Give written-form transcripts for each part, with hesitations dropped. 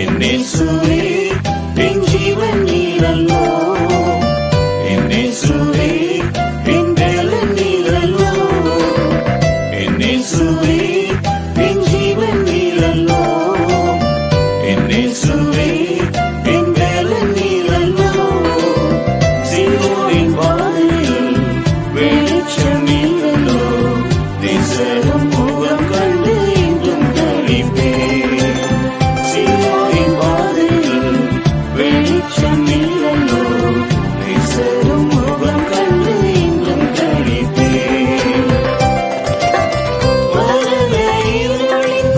என்னேசுவே என் ஜீவன் நீரல்லோ, என்னேசுவே என் வேலன் நீரல்லோ, என்னேசுவே என் ஜீவன் நீரல்லோ, என்னேசுவே என் வேலன் நீரல்லோ. சிலுவையின் பாதையில் வெளிச்சம் நீரல்லோ, தேசரும் முகம் கண்டு இன்றும் களிப்பேன். சிலுவையின் பாதையில் வெளிச்சம் நீரல்லோ, தேசரும் முகம் கண்டு இன்றும் களிப்பேன். மரண இருளின்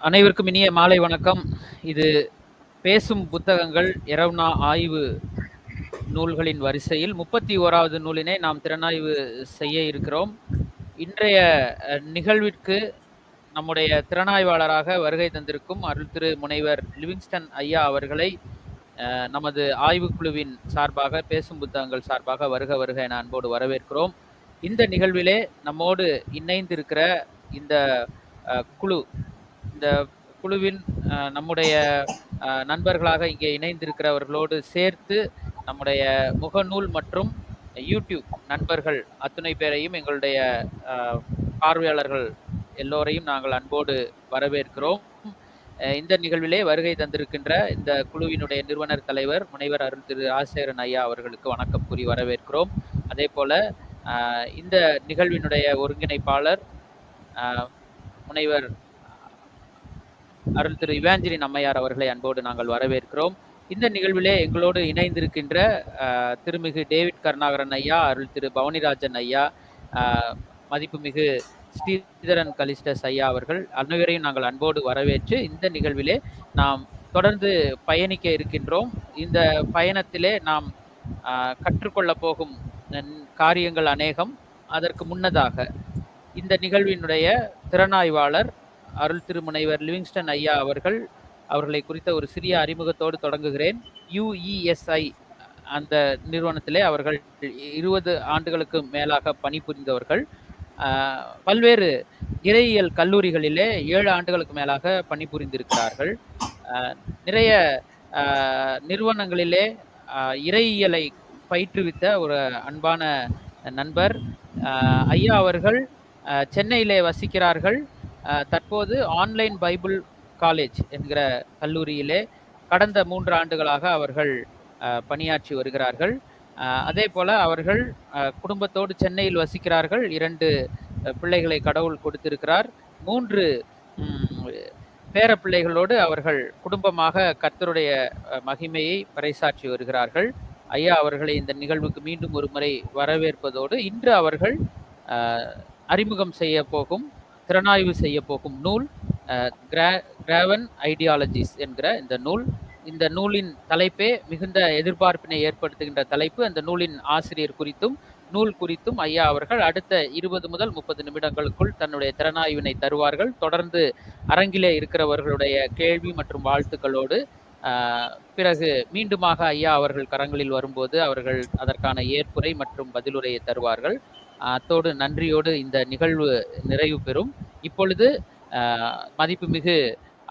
அனைவருக்கும் இனிய மாலை வணக்கம். இது பேசும் புத்தகங்கள் EREVNA ஆய்வு நூல்களின் வரிசையில் 31வது நூலினை நாம் திறனாய்வு செய்ய இருக்கிறோம். இன்றைய நிகழ்விற்கு நம்முடைய திறனாய்வாளராக வருகை தந்திருக்கும் அருள் திரு முனைவர் லிவிங்ஸ்டன் ஐயா அவர்களை நமது ஆய்வுக்குழுவின் சார்பாக, பேசும் புத்தகங்கள் சார்பாக வருக வருக என அன்போடு வரவேற்கிறோம். இந்த நிகழ்விலே நம்மோடு இணைந்திருக்கிற இந்த குழு, இந்த குழுவின் நம்முடைய நண்பர்களாக இங்கே இணைந்திருக்கிறவர்களோடு சேர்த்து நம்முடைய முகநூல் மற்றும் யூடியூப் நண்பர்கள் அத்துணை பேரையும், எங்களுடைய பார்வையாளர்கள் எல்லோரையும் நாங்கள் அன்போடு வரவேற்கிறோம். இந்த நிகழ்விலே வருகை தந்திருக்கின்ற இந்த குழுவினுடைய நிறுவனர் தலைவர் முனைவர் அருள் திரு ராஜசேகரன் ஐயா அவர்களுக்கு வணக்கம் கூறி வரவேற்கிறோம். அதே போல இந்த நிகழ்வினுடைய ஒருங்கிணைப்பாளர் முனைவர் அருள் திரு இவாஞ்சலின் அம்மையார் அவர்களை அன்போடு நாங்கள் வரவேற்கிறோம். இந்த நிகழ்விலே எங்களோடு இணைந்திருக்கின்ற திருமிகு டேவிட் கருணாகரன் ஐயா, அருள் திரு பவனி ராஜன் ஐயா, மதிப்புமிகு ஸ்ரீதரன் கலிஸ்டஸ் ஐயா அவர்கள் அனைவரையும் நாங்கள் அன்போடு வரவேற்று இந்த நிகழ்விலே நாம் தொடர்ந்து பயணிக்க இருக்கின்றோம். இந்த பயணத்திலே நாம் கற்றுக்கொள்ள போகும் காரியங்கள் அநேகம். அதற்கு முன்னதாக இந்த நிகழ்வினுடைய திறனாய்வாளர் அருள் திருமுனைவர் லிவிங்ஸ்டன் ஐயா அவர்களை குறித்த ஒரு சிறிய அறிமுகத்தோடு தொடங்குகிறேன். UESI அந்த நிறுவனத்திலே அவர்கள் 20 ஆண்டுகளுக்கு மேலாக பணிபுரிந்தவர்கள். பல்வேறு இறையியல் கல்லூரிகளிலே 7 ஆண்டுகளுக்கு மேலாக பணிபுரிந்திருக்கிறார்கள். நிறைய நிறுவனங்களிலே இறையியலை பயிற்றுவித்த ஒரு அன்பான நண்பர். ஐயா அவர்கள் சென்னையிலே வசிக்கிறார்கள். தற்போது ஆன்லைன் பைபிள் காலேஜ் என்கிற கல்லூரியிலே கடந்த 3 ஆண்டுகளாக அவர்கள் பணியாற்றி வருகிறார்கள். அதே போல அவர்கள் குடும்பத்தோடு சென்னையில் வசிக்கிறார்கள். 2 பிள்ளைகளை கடவுள் கொடுத்திருக்கிறார். 3 பேர பிள்ளைகளோடு அவர்கள் குடும்பமாக கர்த்தருடைய மகிமையை பறைசாற்றி வருகிறார்கள். ஐயா அவர்களை இந்த நிகழ்வுக்கு மீண்டும் ஒரு முறை வரவேற்பதோடு, இன்று அவர்கள் அறிமுகம் செய்ய போகும், திறனாய்வு செய்ய போகும் நூல் கிராவன் ஐடியாலஜிஸ் என்கிற இந்த நூல். இந்த நூலின் தலைப்பே மிகுந்த எதிர்பார்ப்பினை ஏற்படுத்துகின்ற தலைப்பு. அந்த நூலின் ஆசிரியர் குறித்தும் நூல் குறித்தும் ஐயா அவர்கள் அடுத்த 20 முதல் 30 நிமிடங்களுக்குள் தன்னுடைய திறனாய்வினை தருவார்கள். தொடர்ந்து அரங்கிலே இருக்கிறவர்களுடைய கேள்வி மற்றும் வாழ்த்துக்களோடு பிறகு மீண்டுமாக ஐயா அவர்கள் கரங்களில் வரும்போது அவர்கள் அதற்கான ஏற்புரை மற்றும் பதிலுரையை தருவார்கள். அத்தோடு நன்றியோடு இந்த நிகழ்வு நிறைவு பெறும். இப்பொழுது மதிப்புமிகு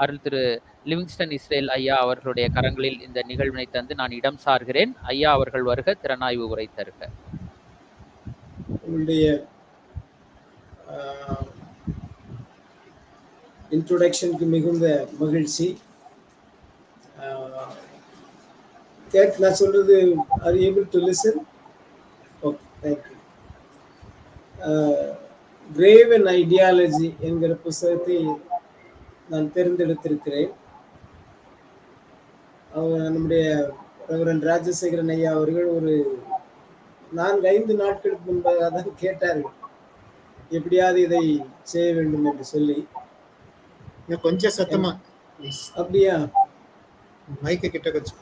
அருள் திரு லிவிங்ஸ்டன் இஸ்ரேல் ஐயா அவர்களுடைய கரங்களில் இந்த நிகழ்வினை தந்து நான் இடம் சார்கிறேன். ஐயா அவர்கள் வருக, திறனாய்வு உரை தருக. உங்களுடைய இன்ட்ரோடக்ஷனுக்கு மிகுந்த மகிழ்ச்சி. நான் சொல்றது, are you able to listen? Okay, thank you. Graven ideology என்கிற புத்தகத்தை நான் தேர்ந்தெடுத்திருக்கிறேன். நம்முடைய ரெவரண்ட் ராஜசேகரன் ஐயா அவர்கள் ஒரு 4-5 நாட்களுக்கு முன்பாக தான் கேட்டார்கள், எப்படியாவது இதை செய்ய வேண்டும் என்று சொல்லி. கொஞ்சம் சத்தமா. அப்படியா? மைக்க கிட்ட வச்சு.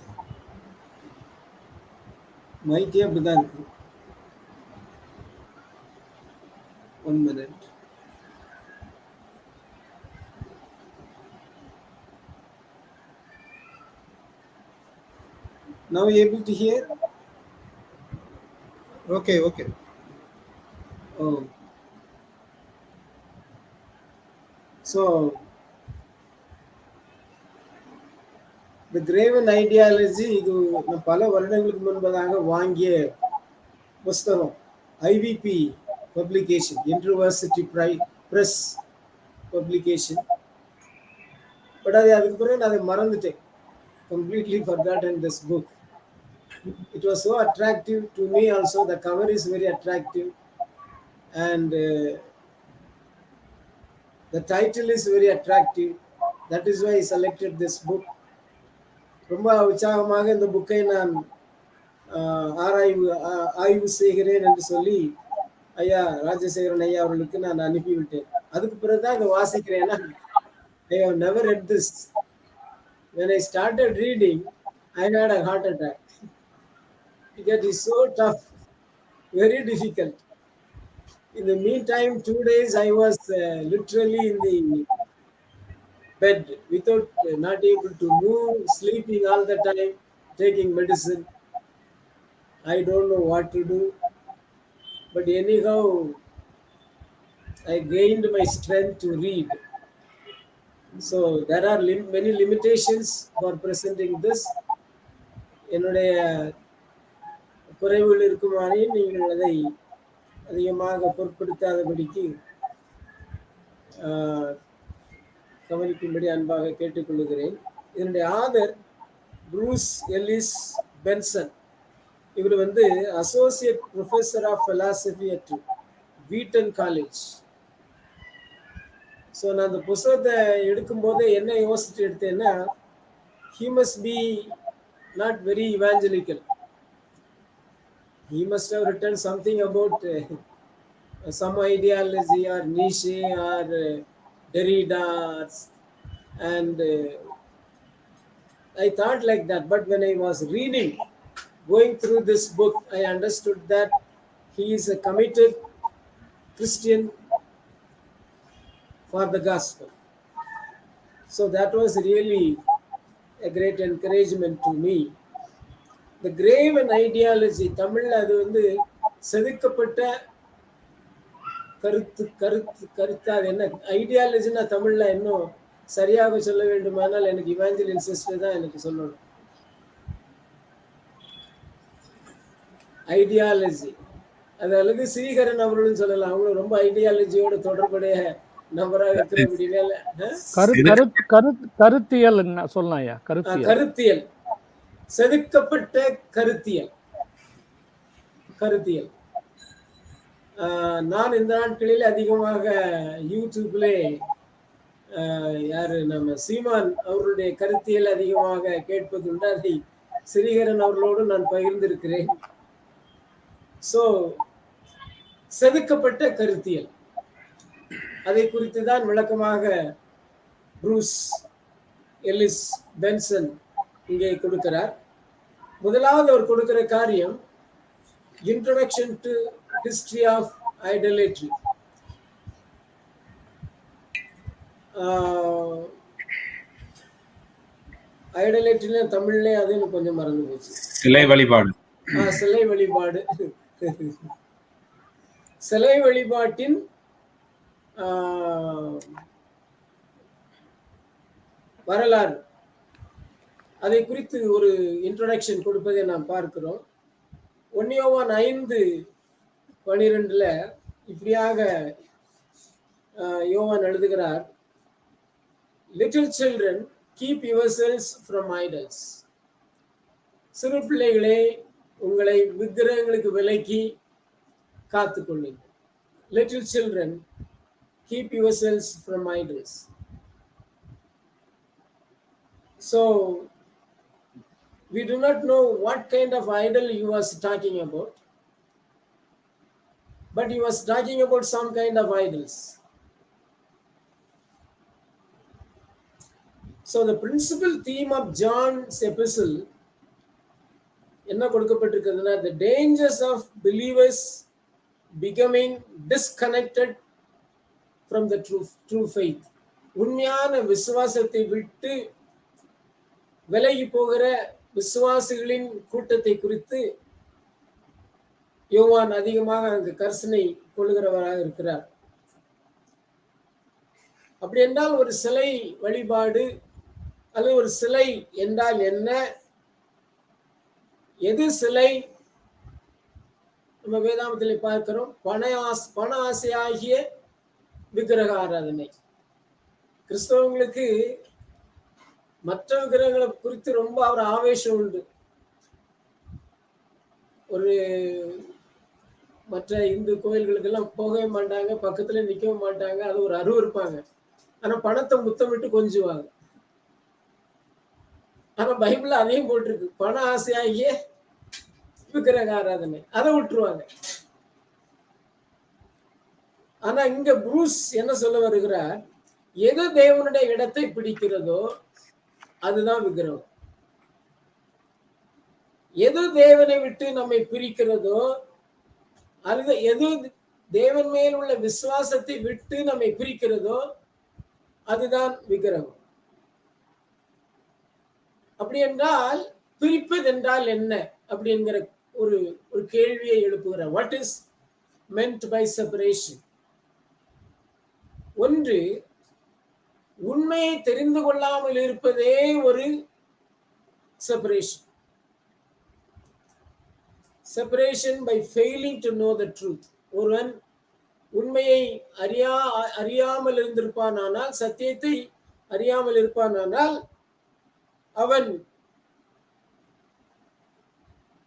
மைக்கே அப்படிதான் இருக்கு. 1 minute. Now you able to hear? Okay. Oh. So the graven ideology இது நான் பல வருடங்களுக்கு முன்பதாக வாங்கிய புஸ்தகம். IVP publication, university press publication. But அதுக்கு பிறகு நான் அதை மறந்துட்டேன். Completely forgotten this book. It was so attractive to me also. The cover is very attractive and the title is very attractive. That is why I selected this book. ரொம்ப உற்சாகமாக இந்த புக்கை நான் ஆய்வு செய்கிறேன் என்று சொல்லி ஐயா ராஜசேகரன் ஐயா அவர்களுக்கு நான் அனுப்பிவிட்டேன். அதுக்கு பிறகுதான் இதை வாசிக்கிறேன். I have never read this. When I started reading, I had a heart attack. It is so tough, very difficult. In the meantime, 2 days I was literally in the bed without not able to move, sleeping all the time, taking medicine. I don't know what to do. But anyhow, I gained my strength to read. So there are many limitations for presenting this. என்னுடைய குறைவுகள் இருக்குமானே நீங்கள் அதை அதிகமாக பொருட்படுத்தாதபடிக்கு கவனிக்கும்படி அன்பாக கேட்டுக்கொள்கிறேன். இதனுடைய author Bruce Ellis Benson. இவர் associate professor of philosophy at Wheaton college. So நான் அந்த புத்தகத்தை எடுக்கும்போது என்ன யோசிச்சுட்டு எடுத்தேன்னா, he must be not very evangelical. He must have written something about some ideology or Nietzsche or Derrida, and I thought like that. But when I was reading, going through this book, I understood that he is a committed Christian for the gospel. So that was really a great encouragement to me. The Graven Ideology, தமிழ்ல அது செதுக்கப்பட்ட கருத்து அது என்ன ஐடியாலஜினா தமிழ்ல இன்னும் சரியாக சொல்ல வேண்டுமானால் எனக்கு இவாஞ்சலின் சிஸ்டர் தான் எனக்கு சொல்லணும். ஐடியாலஜி அது அல்லது ஸ்ரீதரன் அவர்களும் சொல்லலாம். அவங்களும் ரொம்ப ஐடியாலஜியோட தொடர்புடைய நபராக இருக்கிற கருத்தியல் சொல்லலாம். கருத்தியல், செதுக்கப்பட்ட கருத்தியல். நான் இந்த நாட்களில் அதிகமாக யூடியூப்ல யாரு நம்ம சீமான் அவர்களுடைய கருத்தியல் அதிகமாக கேட்பதுண்டு. அதை ஸ்ரீதரன் அவர்களோடு நான் பகிர்ந்திருக்கிறேன். ஸோ செதுக்கப்பட்ட கருத்தியல் அதை குறித்து தான் விளக்கமாக ப்ரூஸ் எல்லிஸ் பென்சன் இங்கே கொடுக்கிறார். முதலாவது அவர் கொடுக்கிற காரியம் introduction to history of idolatry. ஐடலேட்ரில தமிழ்ல அது எனக்கு கொஞ்சம் மறந்து போச்சு. சிலை வழிபாடு. சிலை வழிபாடு. சிலை வழிபாட்டின் வரலாறு அதை குறித்து ஒரு இன்ட்ரோடக்ஷன் கொடுப்பதை நாம் பார்க்கிறோம். 1 யோவான் 5:12 இப்படியாக யோவான் எழுதுகிறார், little children keep yourselves from idols. சிறு பிள்ளைகளே உங்களை விக்கிரகங்களுக்கு விலக்கி காத்துக்கொள்ளுங்கள். Little children keep yourselves from idols. So we do not know what kind of idol he was talking about, but he was talking about some kind of idols. So the principal theme of John's epistle என்ன கொடுக்கப்பட்டிருக்கிறதுனா, the dangers of believers becoming disconnected from the true faith. உண்மையான விசுவாசத்தை விட்டு விலகி போகிற விசுவாசிகளின் கூட்டத்தை குறித்து யோவான் அதிகமாக அங்கு கர்சனை கொள்ளுகிறவராக இருக்கிறார். அப்படி என்றால் ஒரு சிலை வழிபாடு அல்லது ஒரு சிலை என்றால் என்ன, எது சிலை? நம்ம வேதாந்தத்தில் பார்க்கிறோம், பண ஆசையாகிய விக்கிரக ஆராதனை. கிறிஸ்தவங்களுக்கு மற்ற விக்கிரகங்களை குறித்து ரொம்ப ஒரு ஆவேசம் உண்டு. ஒரு மற்ற இந்து கோயில்களுக்கெல்லாம் போகவே மாட்டாங்க, பக்கத்துல நிற்கவும் மாட்டாங்க, அது ஒரு அருவருப்பாங்க. ஆனா பணத்தை முத்தமிட்டு கொஞ்சுவாங்க. ஆனா பைபிள்ல அதையும் போட்டிருக்கு, பண ஆசையாகிய விக்கிரக ஆராதனை, அதை விட்டுருவாங்க. ஆனா இங்க புரூஸ் என்ன சொல்ல வருகிறார், எது தேவனுடைய இடத்தை பிடிக்கிறதோ அதுதான் விக்கிரகம். எது தேவனை விட்டு நம்மை பிரிக்கிறதோ, அல்லது எது தேவன் மேல் உள்ள விசுவாசத்தை விட்டு நம்மை பிரிக்கிறதோ அதுதான் விக்கிரகம். அப்படி என்றால் பிரிப்பது என்றால் என்ன அப்படிங்கிற ஒரு ஒரு கேள்வியை எழுப்புகிறார். What is meant by separation? ஒன்று, உண்மையை தெரிந்து கொள்ளாமல் இருப்பதே ஒரு separation. Separation by failing to know the truth. ஒருவன் உண்மையை அறியாமல் இருந்திருப்பானால், சத்தியத்தை அறியாமல் இருப்பானால் அவன்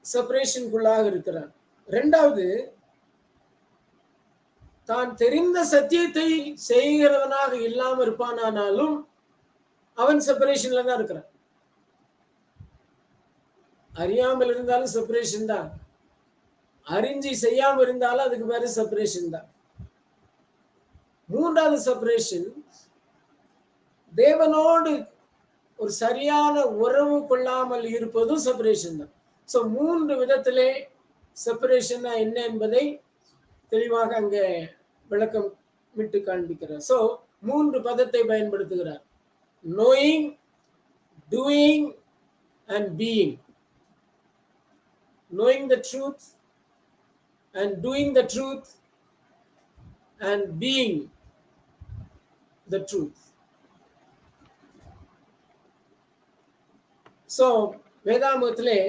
செப்பரேஷனுக்குள்ளாக இருக்கிறான். இரண்டாவது, தான் தெரிந்த சத்தியத்தை செய்கிறவனாக இல்லாமல் இருப்பானாலும் அவன் செப்பரேஷன்ல தான் இருக்கிறான். அறியாமல் இருந்தாலும் செப்பரேஷன் தான், அறிஞ்சி செய்யாமல் இருந்தாலும் அதுக்கு பேரு செப்பரேஷன் தான். மூன்றாவது செப்பரேஷன், தேவனோடு ஒரு சரியான உறவு கொள்ளாமல் இருப்பதும் செப்பரேஷன் தான். ஸோ மூன்று விதத்திலே செப்பரேஷன் என்ன என்பதை தெளிவாக அங்கே விளக்கம் விட்டு காண்பிக்கிறார். ஸோ மூன்று பதத்தை பயன்படுத்துகிறார்: knowing, doing and being. knowing the truth and doing the truth and being the truth. So வேதாகமத்திலே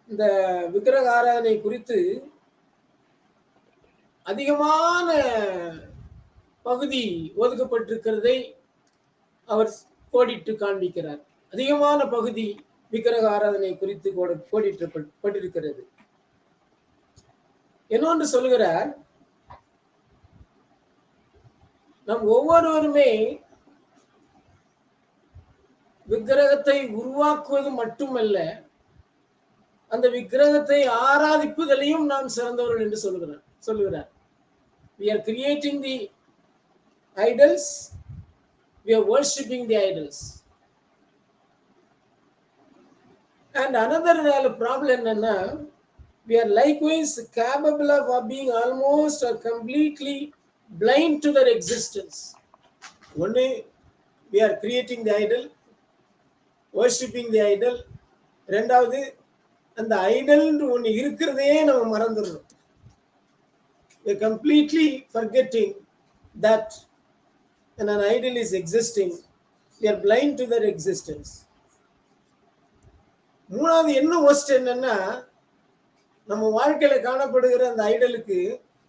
இந்த விக்கிரக ஆராதனை குறித்து அதிகமான பகுதி ஒதுக்கப்பட்டிருக்கிறதை அவர் கோடிட்டு காண்பிக்கிறார். அதிகமான பகுதி விக்கிரக ஆராதனை குறித்து கோடிட்டிருக்கிறது. இன்னொன்று சொல்லுகிறார், நம் ஒவ்வொருவருமே விக்கிரகத்தை உருவாக்குவது மட்டுமல்ல, அந்த விக்கிரகத்தை ஆராதிப்பதிலையும் நாம் சிறந்தவர்கள் என்று சொல்லுகிறார். We are creating the idols, we are worshipping the idols. And another problem என்னன்னா, we are likewise capable of being almost or completely blind to their existence. Only we are creating the idol, worshipping the idol. இரண்டாவது, அந்த ஐடல்னு ஒன்று இருக்கிறதே நம்ம மறந்துடுறோம். We are completely forgetting that when an idol is existing, we are blind to their existence. மூணாவது என்ன worst என்னன்னா, நம்ம வாழ்க்கையில காணப்படுகிற அந்த ஐடலுக்கு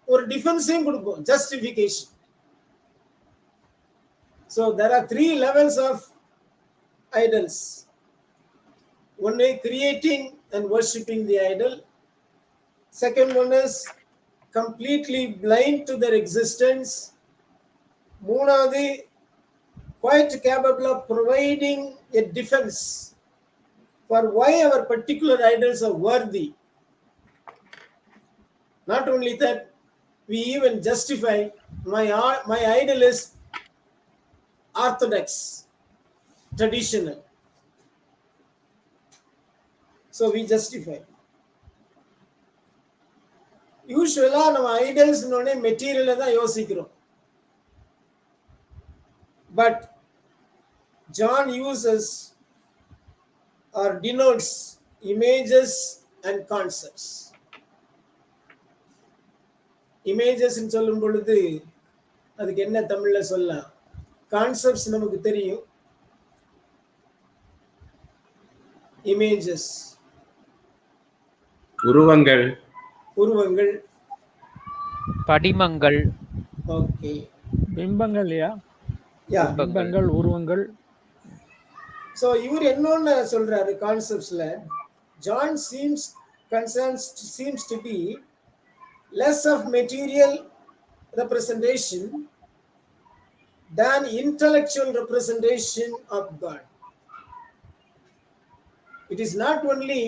ஒரு டிஃபென்ஸையும் கொடுப்போம், justification. So there are 3 levels of idols. One is creating and worshipping the idol. Second one is completely blind to their existence. மூணாவது, quite capable of providing a defense for why our particular idols are worthy. Not only that, we even justify my idol is orthodox, traditional. So we justify. யூசுவலா நம்ம idols மெட்டீரியலை தான் யோசிக்கிறோம். But John uses or denotes images and concepts. Images ன்னு சொல்லும் பொழுது அதுக்கு என்ன தமிழ்ல சொல்லலாம்? கான்செப்ட்ஸ் நமக்கு தெரியும், images, உருவங்கள், உருவங்கள். படிமங்கள், Okay. பிம்பங்கள் இல்லையா? Yeah. பிம்பங்கள், உருவங்கள். So இவர் என்னன்னு சொல்றாரு கான்செப்ட்ஸ்ல, John seems to be less of material representation than intellectual representation of God. It is not only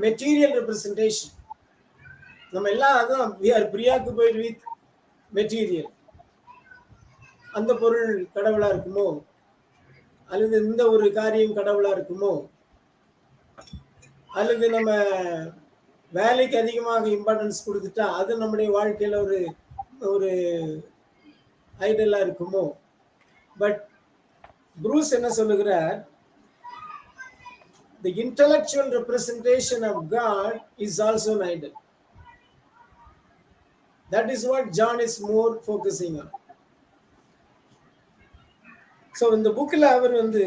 material representation. நம்ம எல்லாம் அதான் we are preoccupied with material. அந்த பொருள் கடவுளா இருக்குமோ, அல்லது இந்த ஒரு காரியம் கடவுளா இருக்குமோ, அல்லது நம்ம வேலைக்கு அதிகமாக இம்பார்ட்டன்ஸ் கொடுத்துட்டா அது நம்முடைய வாழ்க்கையில ஒரு ஒரு ஐடலா இருக்குமோ. பட் ப்ரூஸ் என்ன சொல்லுகிறார், the intellectual representation of God is also an idol. That is what John is more focusing on. So in the bookல அவர் வந்து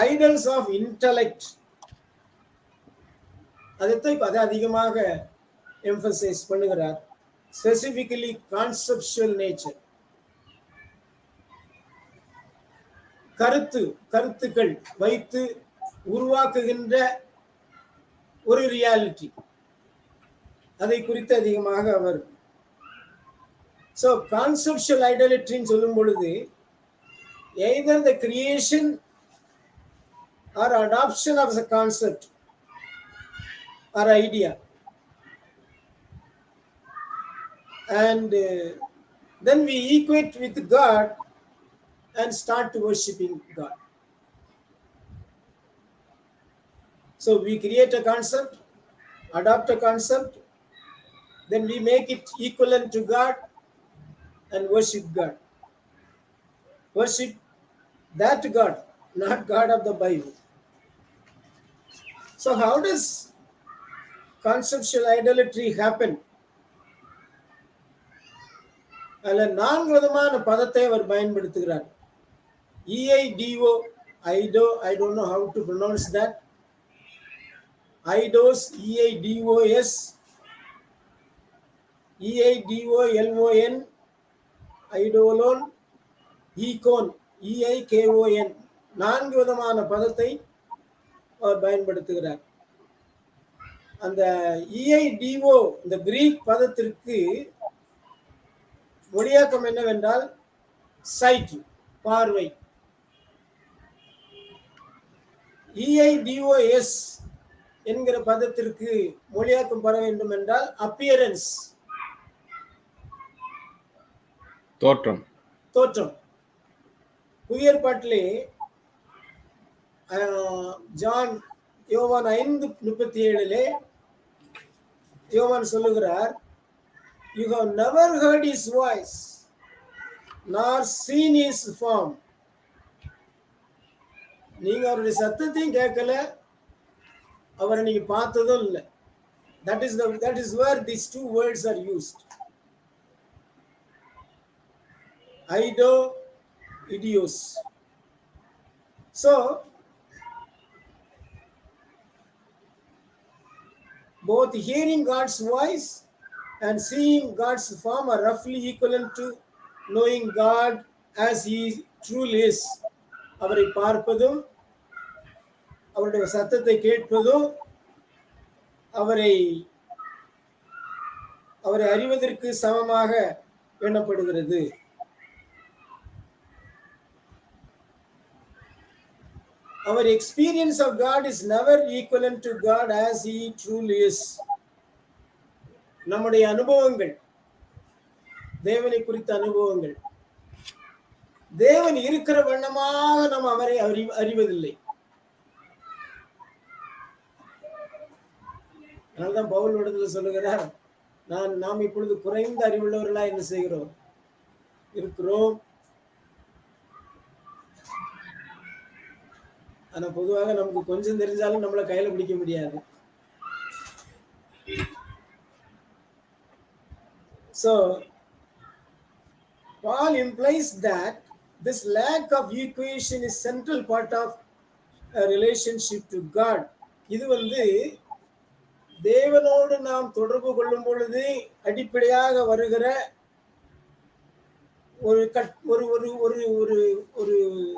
idols of intellect அதை அதிகமாக எம்பசைஸ் பண்ணுகிறார். Specifically conceptual nature. கருத்துக்கள் வைத்து உருவாக்குகின்ற ஒரு ரியாலிட்டி, அதை குறித்து அதிகமாக அவர். So conceptual idolatry சொல்லும் பொழுது either the creation or adoption of the concept or idea, and then we equate with God and start worshipping God. So we create a concept, adopt a concept, then we make it equivalent to God and worship God. Worship that God, not God of the Bible. So how does conceptual idolatry happen? அல்ல 4 விதமான பதத்தை அவர் பயன்படுத்துகிறார். EIDO, IDO, I don't know how to pronounce that. IDOS, EIDOS, EIDOLON, IDOLON, ECON, EIKON. 4 விதமான பதத்தை அவர் பயன்படுத்துகிறார். அந்த EIDO, இந்த Greek பதத்திற்கு மொழியாக்கம் என்னவென்றால் சைட், பார்வை. EIDOS என்கிற பதத்திற்கு மொழியாக்கம் பெற வேண்டும் என்றால் அப்பியரன்ஸ், தோற்றம். புதிய ஏற்பாட்டிலே யோவான் 5:37 யோவான் சொல்லுகிறார், you have never heard his voice nor seen his form. நீங்க அவருடைய சத்தத்தையும் கேட்கல, அவரை நீங்க பார்த்ததும் இல்லை. That is where these two words are used. Ido, idios. So both hearing God's voice and seeing God's form are roughly equivalent to knowing God as he truly is. அவரை பார்ப்பதும் அவருடைய சத்தத்தை கேட்பதும் அவரை அறிவதற்கு சமமாக எண்ணப்படுகிறது. Our experience of God is never equivalent to God as he truly is. நம்முடைய அனுபவங்கள், தேவனை குறித்த அனுபவங்கள், தேவன் இருக்கிற வண்ணமாக நாம் அவரை அறிவதில்லை. அதனால்தான் பவுல் இடத்துல சொல்லுகிறார், நாம் இப்பொழுது குறைந்த அறிவுள்ளவர்களா என்ன செய்கிறோம், இருக்கிறோம். ஆனா பொதுவாக நமக்கு கொஞ்சம் தெரிஞ்சாலும் நம்மளை கையில பிடிக்க முடியாது. So Paul implies that this lack of equation is central part of a relationship to God. இது வந்து தேவனோடு நாம் தொடர்பு கொள்ளும் பொழுது அடிப்படையாக வருகிற ஒரு ஒரு ஒரு ஒரு ஒரு ஒரு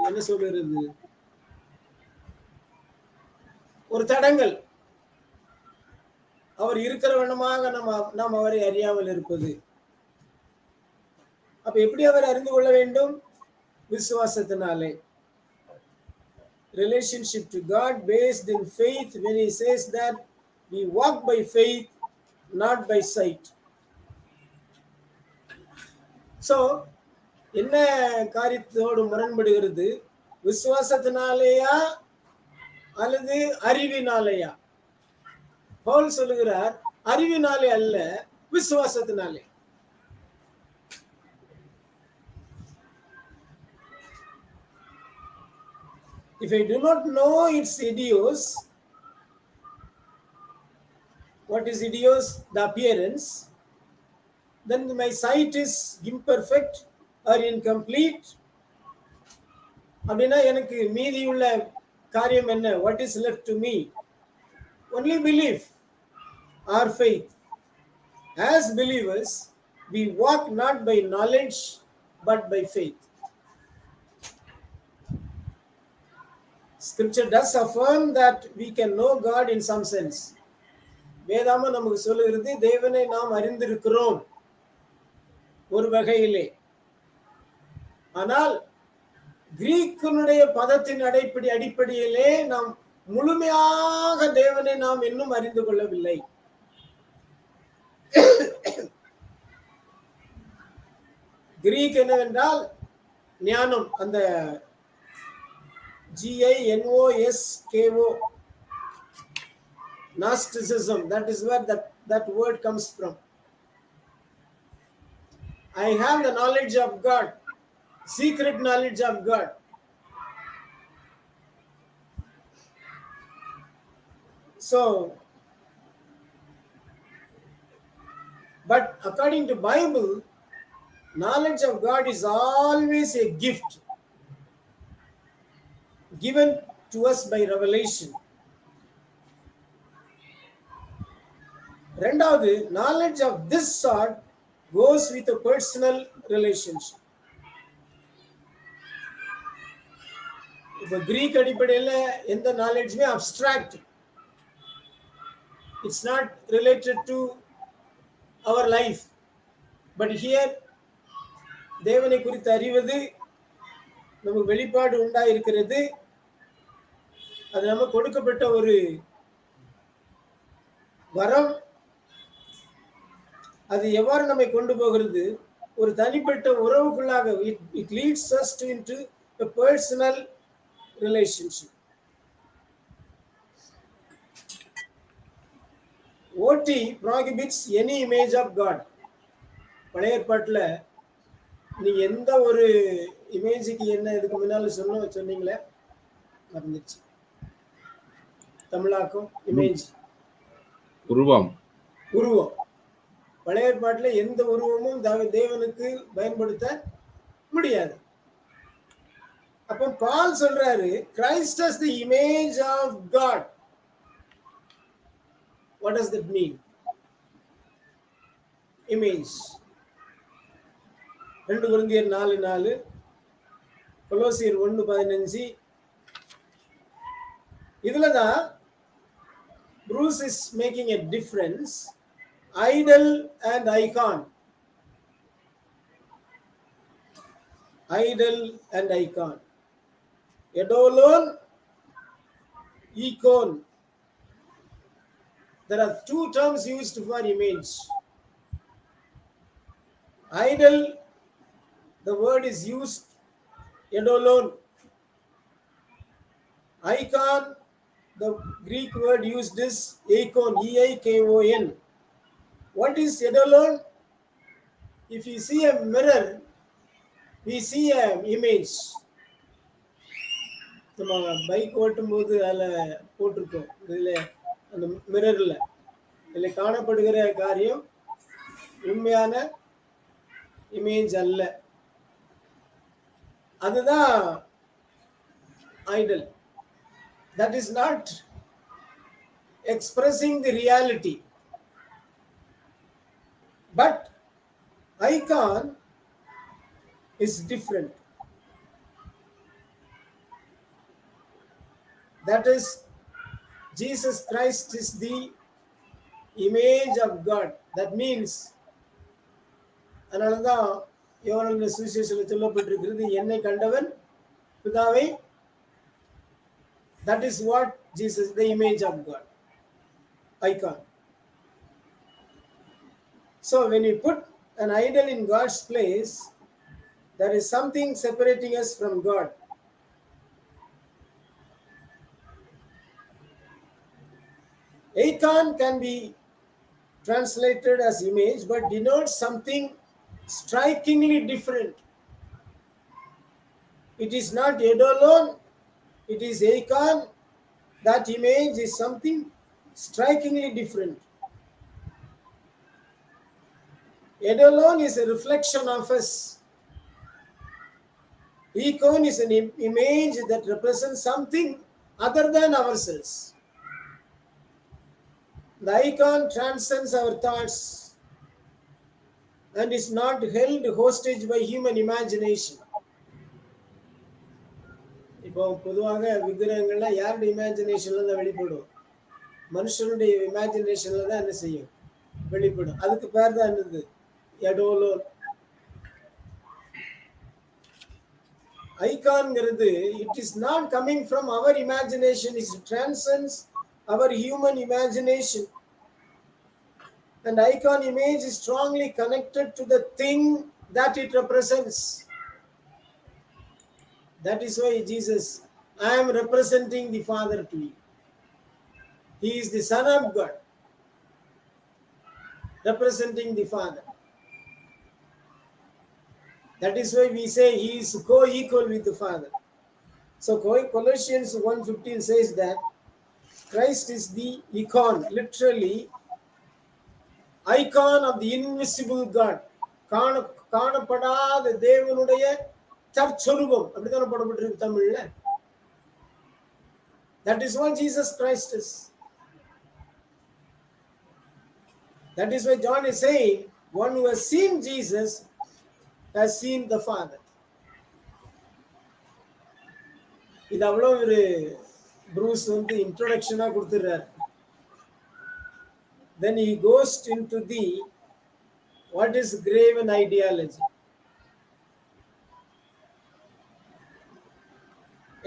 என்ன சொல்றது, ஒரு தடங்கள். அவர் இருக்கிற வண்ணமாக நாம் அவரை அறியாமல் இருப்பது. அப்ப எப்படி அவர் அறிந்து கொள்ள வேண்டும்? விசுவாசத்தினாலே. Relationship to God based in faith, when he says that we walk by faith, not by sight. So என்ன காரியத்தோடு முரண்படுகிறது? விசுவாசத்தினாலேயா அல்லது அறிவினாலேயா? பவுல் சொல்லுகிறார், அறிவினாலே அல்ல, விசுவாசத்தினாலே. If I do not know its idios, what is idios? The appearance. Then my sight is imperfect or incomplete. அப்படின்னா எனக்கு மீதியுள்ள காரியம் என்ன? What is left to me? Only belief or faith. As believers, we walk not by knowledge but by faith. Scripture does affirm that we can know God in some sense. வேதாம நமக்கு சொல்லுகிறது, தேவனை நாம் அறிந்திருக்கிறோம் ஒரு வகையிலே. ஆனால் கிரீக்கினுடைய பதத்தின் அடிப்படையிலே நாம் முழுமையாக தேவனை நாம் இன்னும் அறிந்து கொள்ளவில்லை. கிரீக் என்னவென்றால் ஞானம், அந்த GINOSKO, Gnosticism, that is where that word comes from. I have the knowledge of God, secret knowledge of God. So, but according to Bible, knowledge of God is always a gift given to us by revelation. ரெண்டாவது, knowledge of this sort goes with a personal relationship. இப்ப Greek அடிப்படையில் எந்த நாலேஜ்மே abstract, it's not related to our life. But here தேவனை குறித்து அறிவது, நமக்கு வெளிப்பாடு உண்டாயிருக்கிறது, அது நம்ம கொடுக்கப்பட்ட ஒரு வரம். அது எவ்வாறு நம்மை கொண்டு போகிறது? ஒரு தனிப்பட்ட உறவுக்குள்ளாக. It leads us into a personal relationship. OT prohibits any image of God. பழைய ஏற்பாட்டுல நீங்க எந்த ஒரு இமேஜுக்கு என்ன இதுக்கு முன்னால சொன்னீங்களே, மறந்துச்சு. தமிழாக்கம் இமேஜ், உருவம். பழைய ஏற்பாட்டுல எந்த உருவமும் தேவனுக்கு பயன்படுத்த முடியாது. அப்போ பால் சொல்றாரு, Christ as the image of God. What does that mean? Image. 2 கொரிந்தியர் 4:4, கொலோசியர் 1:15. இதுலதான் Bruce is making a difference. Idol and icon. Idol and icon. Eidolon, icon. There are 2 terms used for image. Idol, the word is used, eidolon. Icon, the Greek word used is eikon, E-I-K-O-N. What is eidolon? If you see a mirror, we see an image. நம்ம bike ஓட்டும் போது அதில் போட்டிருக்கோம், இதில் அந்த மிரரில் இதில் காணப்படுகிற காரியம் உண்மையான இமேஜ் அல்ல. அதுதான் Idol. that is not expressing the reality. But icon is different. That is, Jesus Christ is the image of God. That means, அதனால தான் யோவானின் சுவிசேஷத்தில் சொல்லப்பட்டிருக்கிறது, என்னை கண்டவன் பிதாவை. That is what Jesus, the image of God, icon. So when you put an idol in God's place, there is something separating us from God. Icon can be translated as image, but denotes something strikingly different. It is not eidolon, it is icon. That image is something strikingly different. Eidolon is a reflection of us. Icon is an image that represents something other than ourselves. The icon transcends our thoughts and is not held hostage by human imagination. இப்போ பொதுவாக விக்கிரகங்கள்லாம் யாருடைய இமேஜினேஷன்ல தான் வெளிப்படும்? மனுஷனுடைய இமேஜினேஷன்ல தான் என்ன செய்யும்? வெளிப்படும். அதுக்கு பேர் தான் என்னது? எடோலோன். ஐகான்ங்கிறது, it is not coming from our imagination, it transcends our human imagination. And icon image is strongly connected to the thing that it represents. That is why Jesus, I am representing the Father to you. He is the Son of God, representing the Father. That is why we say he is co-equal with the Father. So Colossians 1:15 says that Christ is the icon, literally icon of the invisible God. காணப்படாத தேவனுடைய தற்சொரூபம், அப்படிதான் போடப்பட்டிருக்கு தமிழ்ல. That is what Jesus Christ is. That is why John is saying, one who has seen Jesus has seen the Father. இது அவ்வளவு ஒரு Bruce வந்து இன்ட்ரோடக்ஷனா கொடுத்துறாரு. Then he goes into the what is Graven Ideology.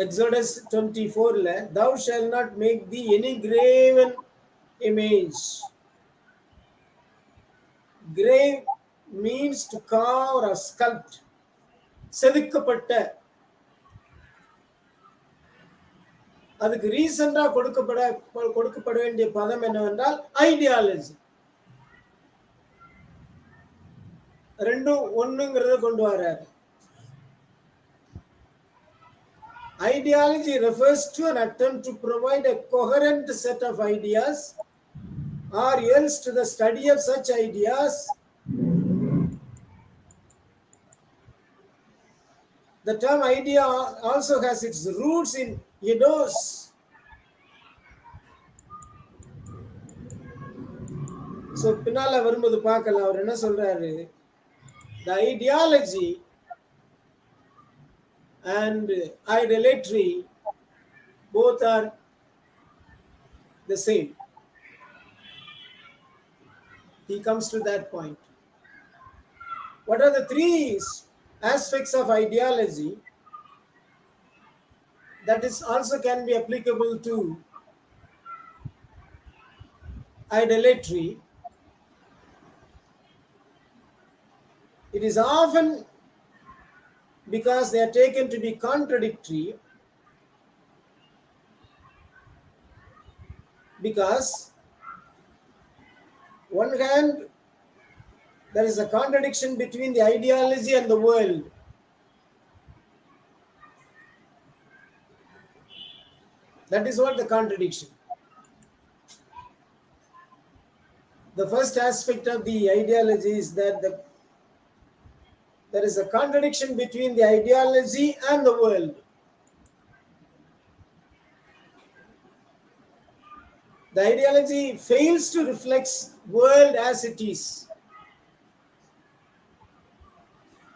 Exodus 24 thou shalt not make thee any graven image. Grave means to carve or sculpt. செதுக்கப்பட்ட. அதுக்கு ரீசெண்டா கொடுக்கப்பட வேண்டிய பதம் என்னவென்றால் ஐடியாலஜி. ரெண்டும் ஒண்ணுங்கிறத கொண்டு வர்றாரு. Ideology refers to an attempt to provide a coherent set of ideas, or else to the study of such ideas. The term idea also has its roots in eidos. So பின்னால வரும்போது பார்க்கலாம் அவர் என்ன சொல்றாரு. The ideology and idolatry both are the same. He comes to that point. What are the three aspects of ideology that is also can be applicable to idolatry? It is often because they are taken to be contradictory, because one hand there is a contradiction between the ideology and the world. That is what the contradiction. The first aspect of the ideology is that there is a contradiction between the ideology and the world. The ideology fails to reflect world as it is.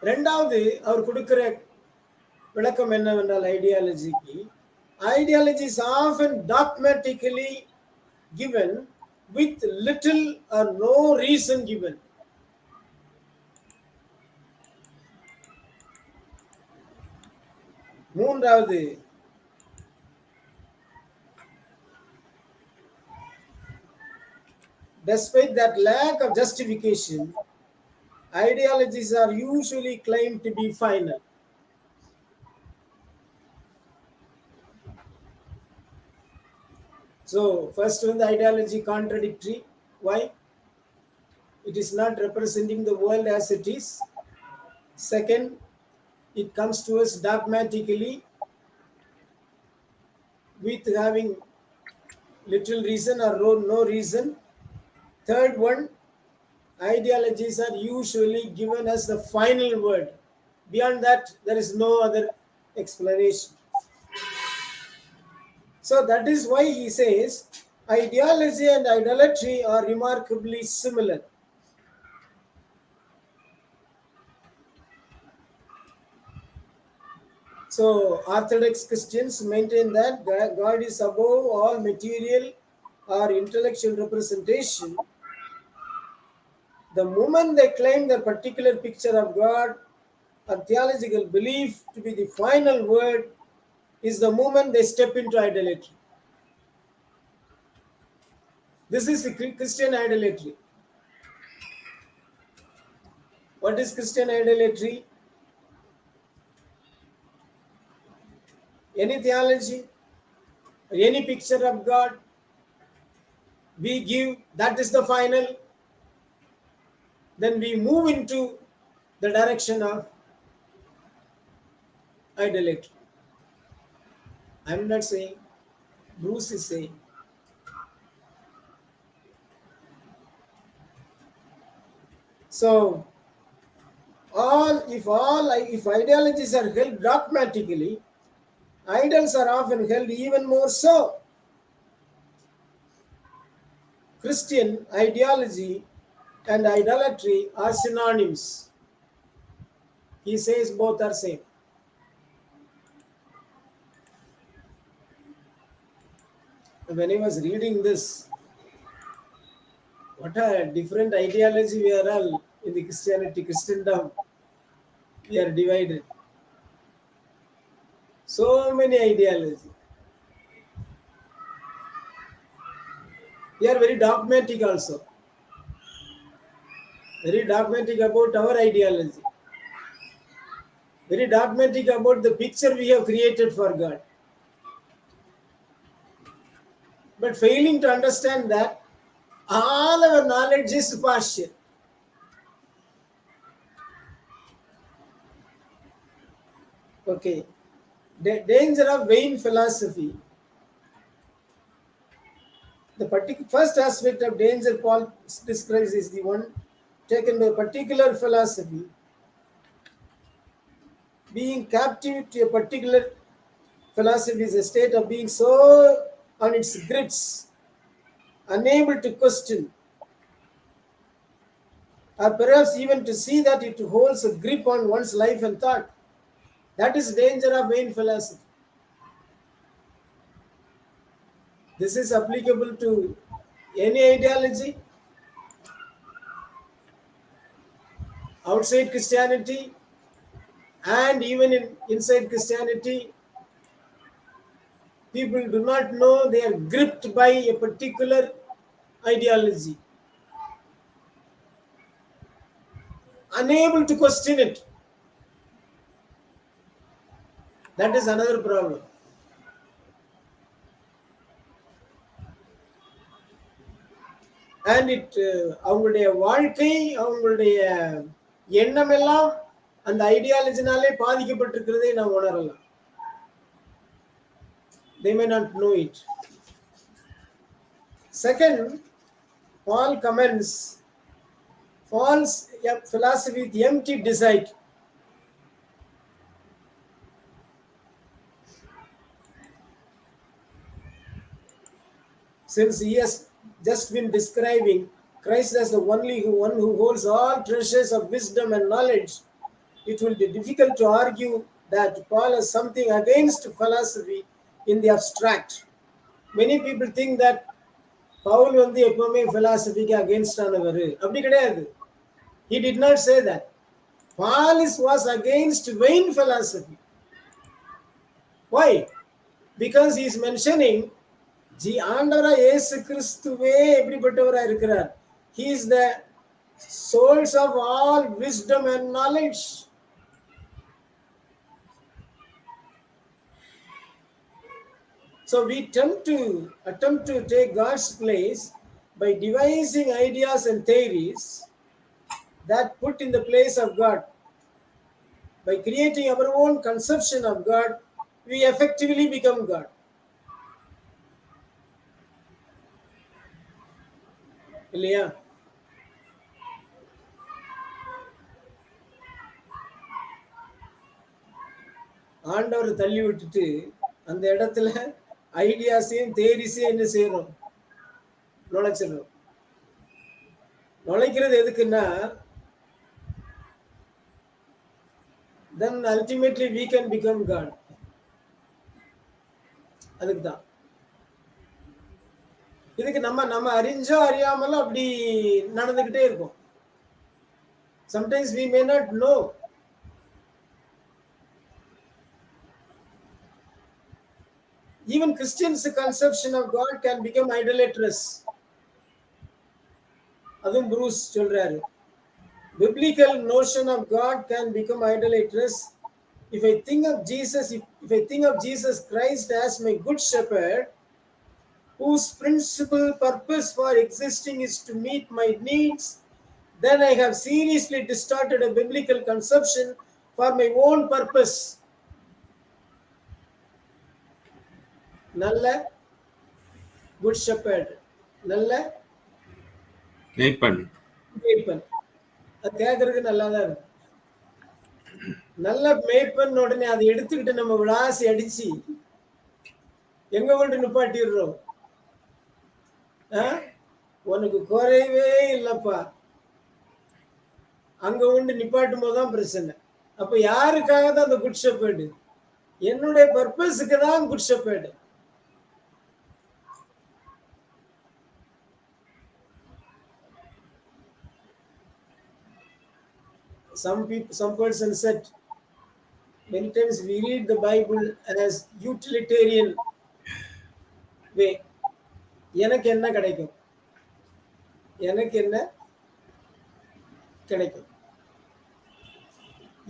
ரெண்டாவது அவர் கொடுக்கிற விளக்கம் என்னவென்றால் ஐடியாலஜிக்கு, ideology is often dogmatically given with little or no reason given. மூன்றாவது, despite that lack of justification, ideologies are usually claimed to be final. So, first one, the ideology contradictory. Why? It is not representing the world as it is. Second, it comes to us dogmatically with having little reason or no reason. Third one, ideologies are usually given as the final word. Beyond that, there is no other explanation. So that is why he says ideology and idolatry are remarkably similar. So Orthodox Christians maintain that God is above all material or intellectual representation. The moment they claim the particular picture of God or theological belief to be the final word is the moment they step into idolatry. This is the Christian idolatry. What is Christian idolatry? Any theology, any picture of God we give, that is the final. Then we move into the direction of idolatry. I'm not saying, Bruce is saying. So, if ideologies are held dogmatically, idols are often held even more so. Christian ideology and idolatry are synonyms. He says both are same. When I was reading this, what a different ideology we are all in the Christendom. We are divided. So many ideologies. We are very dogmatic also. Very dogmatic about our ideology. Very dogmatic about the picture we have created for God. But failing to understand that all our knowledge is partial. Okay. The danger of vain philosophy. The first aspect of danger Paul describes is the one taken by a particular philosophy. Being captive to a particular philosophy is a state of being so on its grips, unable to question, or perhaps even to see that it holds a grip on one's life and thought. That is danger of vain philosophy. This is applicable to any ideology, outside Christianity, and even inside Christianity. People do not know they are gripped by a particular ideology, unable to question it. That is another problem. And அவங்களுடைய வாழ்க்கை, அவங்களுடைய எண்ணம் எல்லாம் அந்த ஐடியாலஜினாலே பாதிக்கப்பட்டிருக்கிறதை நாம் உணரலாம். They may not know it. Second, Paul commends false philosophy with empty desire. since he has just been describing Christ as the only one who holds all treasures of wisdom and knowledge, it will be difficult to argue that Paul has something against philosophy in the abstract. Many people think that Pavul வந்து எப்பவுமே philosophy-க்கு against ஆனவர். அப்படி கிடையாது. He did not say that. Paul was against vain philosophy. Why? Because he is mentioning ஆண்டவரா இயேசு கிறிஸ்துவே எப்படிப்பட்டவரா இருக்கிறார். He is the source of all wisdom and knowledge. So we attempt to take God's place by devising ideas and theories that put in the place of God. By creating our own conception of God, we effectively become God. இல்லையா? ஆண்டவர் தள்ளி விட்டுட்டு அந்த இடத்துல ஐடியாஸையும் தேரிஸையும் என்ன செய்யறோம்? நுழைச்சிடணும். நுழைக்கிறது எதுக்குன்னா, then ultimately we can become God. அதுக்கு தான். இதுக்கு நம்ம அறிஞ்சோ அறியாமலோ அப்படி நடந்துகிட்டே இருக்கும். Sometimes we may not know. Even Christians' conception of God can become idolatrous. அதுவும் ப்ரூஸ் சொல்றாரு. Biblical notion of God can become idolatrous. If I think of Jesus Christ as my good shepherd, whose principal purpose for existing is to meet my needs, then I have seriously distorted a biblical conception for my own purpose. நல்ல good shepherd, நல்ல மேய்ப்பன். அது கேட்கறதுக்கு நல்லா தான் இருக்கு. நல்ல மேய்ப்பன் உடனே அதை எடுத்துக்கிட்டு நம்ம விளாசி அடிச்சு எங்க கொண்டு நிப்பாட்டிடுறோம். உனக்கு குறைவே இல்லப்பா, அங்க கொண்டு நிப்பாட்டும் போதுதான் பிரச்சனை. அப்ப யாருக்காக தான் அந்த குட் ஷெப்பர்டு? என்னுடைய பர்பஸுக்கு தான் good shepherd. Some person said, many times we read the Bible as utilitarian way. எனக்கு என்ன கிடைக்கும், எனக்கு என்ன கிடைக்கும்,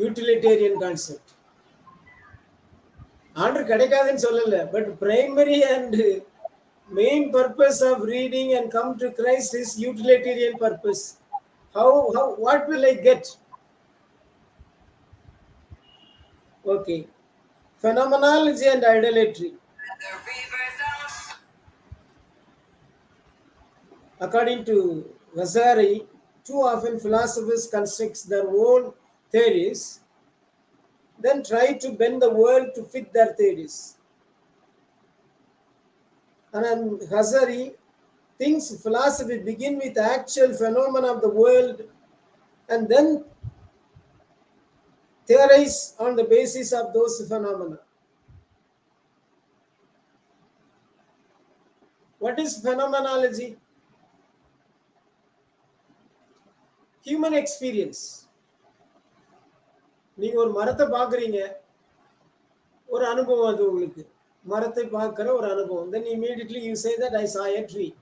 யூட்டிலிட்டேரியன் கான்செப்ட். ஆண்டர் கிடைக்காதுன்னு சொல்லல, but primary and main purpose of reading and come to Christ is utilitarian purpose. What will I get? Okay. Phenomenology and idolatry. According to Vasari, too often philosophers construct their own theories, then try to bend the world to fit their theories. And Vasari thinks philosophy begin with actual phenomena of the world and then theorize on the basis of those phenomena. What is phenomenology? Human experience. நீங்க ஒரு மரத்தை பார்க்குறீங்க, ஒரு அனுபவம் அது உங்களுக்கு. மரத்தை பார்க்குற ஒரு அனுபவம். Then immediately you say that I saw a tree.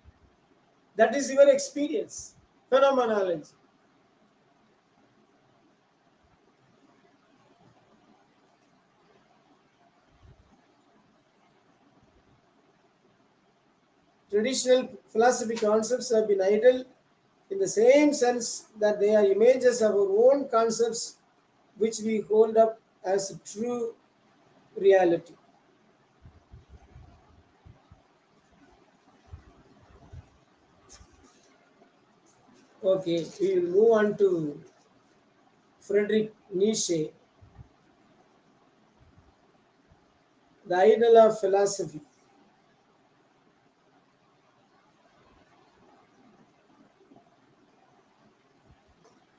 That is your experience. Phenomenology. Traditional philosophy concepts have been idle in the same sense that they are images of our own concepts which we hold up as true reality. Okay, we will move on to Friedrich Nietzsche, the idol of philosophy.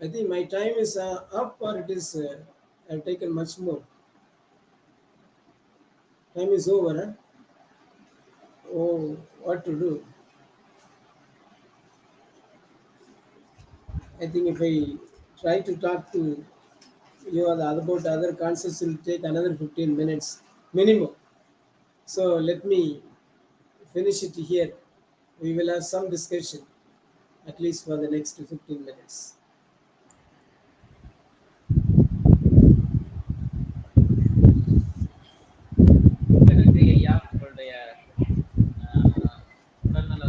I think my time is up, or it is, I've taken much more. Time is over, huh? Oh, what to do? I think if I try to talk to you about other concepts, it will take another 15 minutes minimum. So let me finish it here. We will have some discussion, at least for the next 15 minutes. நன்றி ஐயா. உங்களுடைய உடல்நல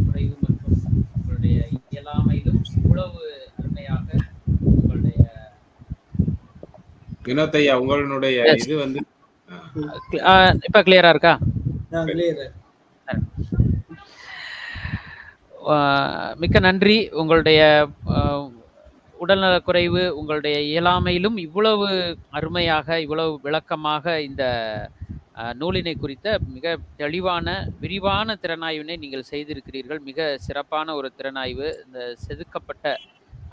குறைவு மற்றும் உங்களுடைய இயலாமையிலும் இவ்வளவு அருமையாக உங்களுடைய வினோத் ஐயா, உங்களுடைய இது வந்து இப்ப கிளியரா இருக்கா? Clear. மிக்க நன்றி. உங்களுடைய உடல்நலக் குறைவு, உங்களுடைய இயலாமையிலும் இவ்வளவு அருமையாக, இவ்வளவு விளக்கமாக இந்த நூலினை குறித்த மிக தெளிவான, விரிவான திறனாய்வினை நீங்கள் செய்திருக்கிறீர்கள். மிக சிறப்பான ஒரு திறனாய்வு. இந்த செதுக்கப்பட்ட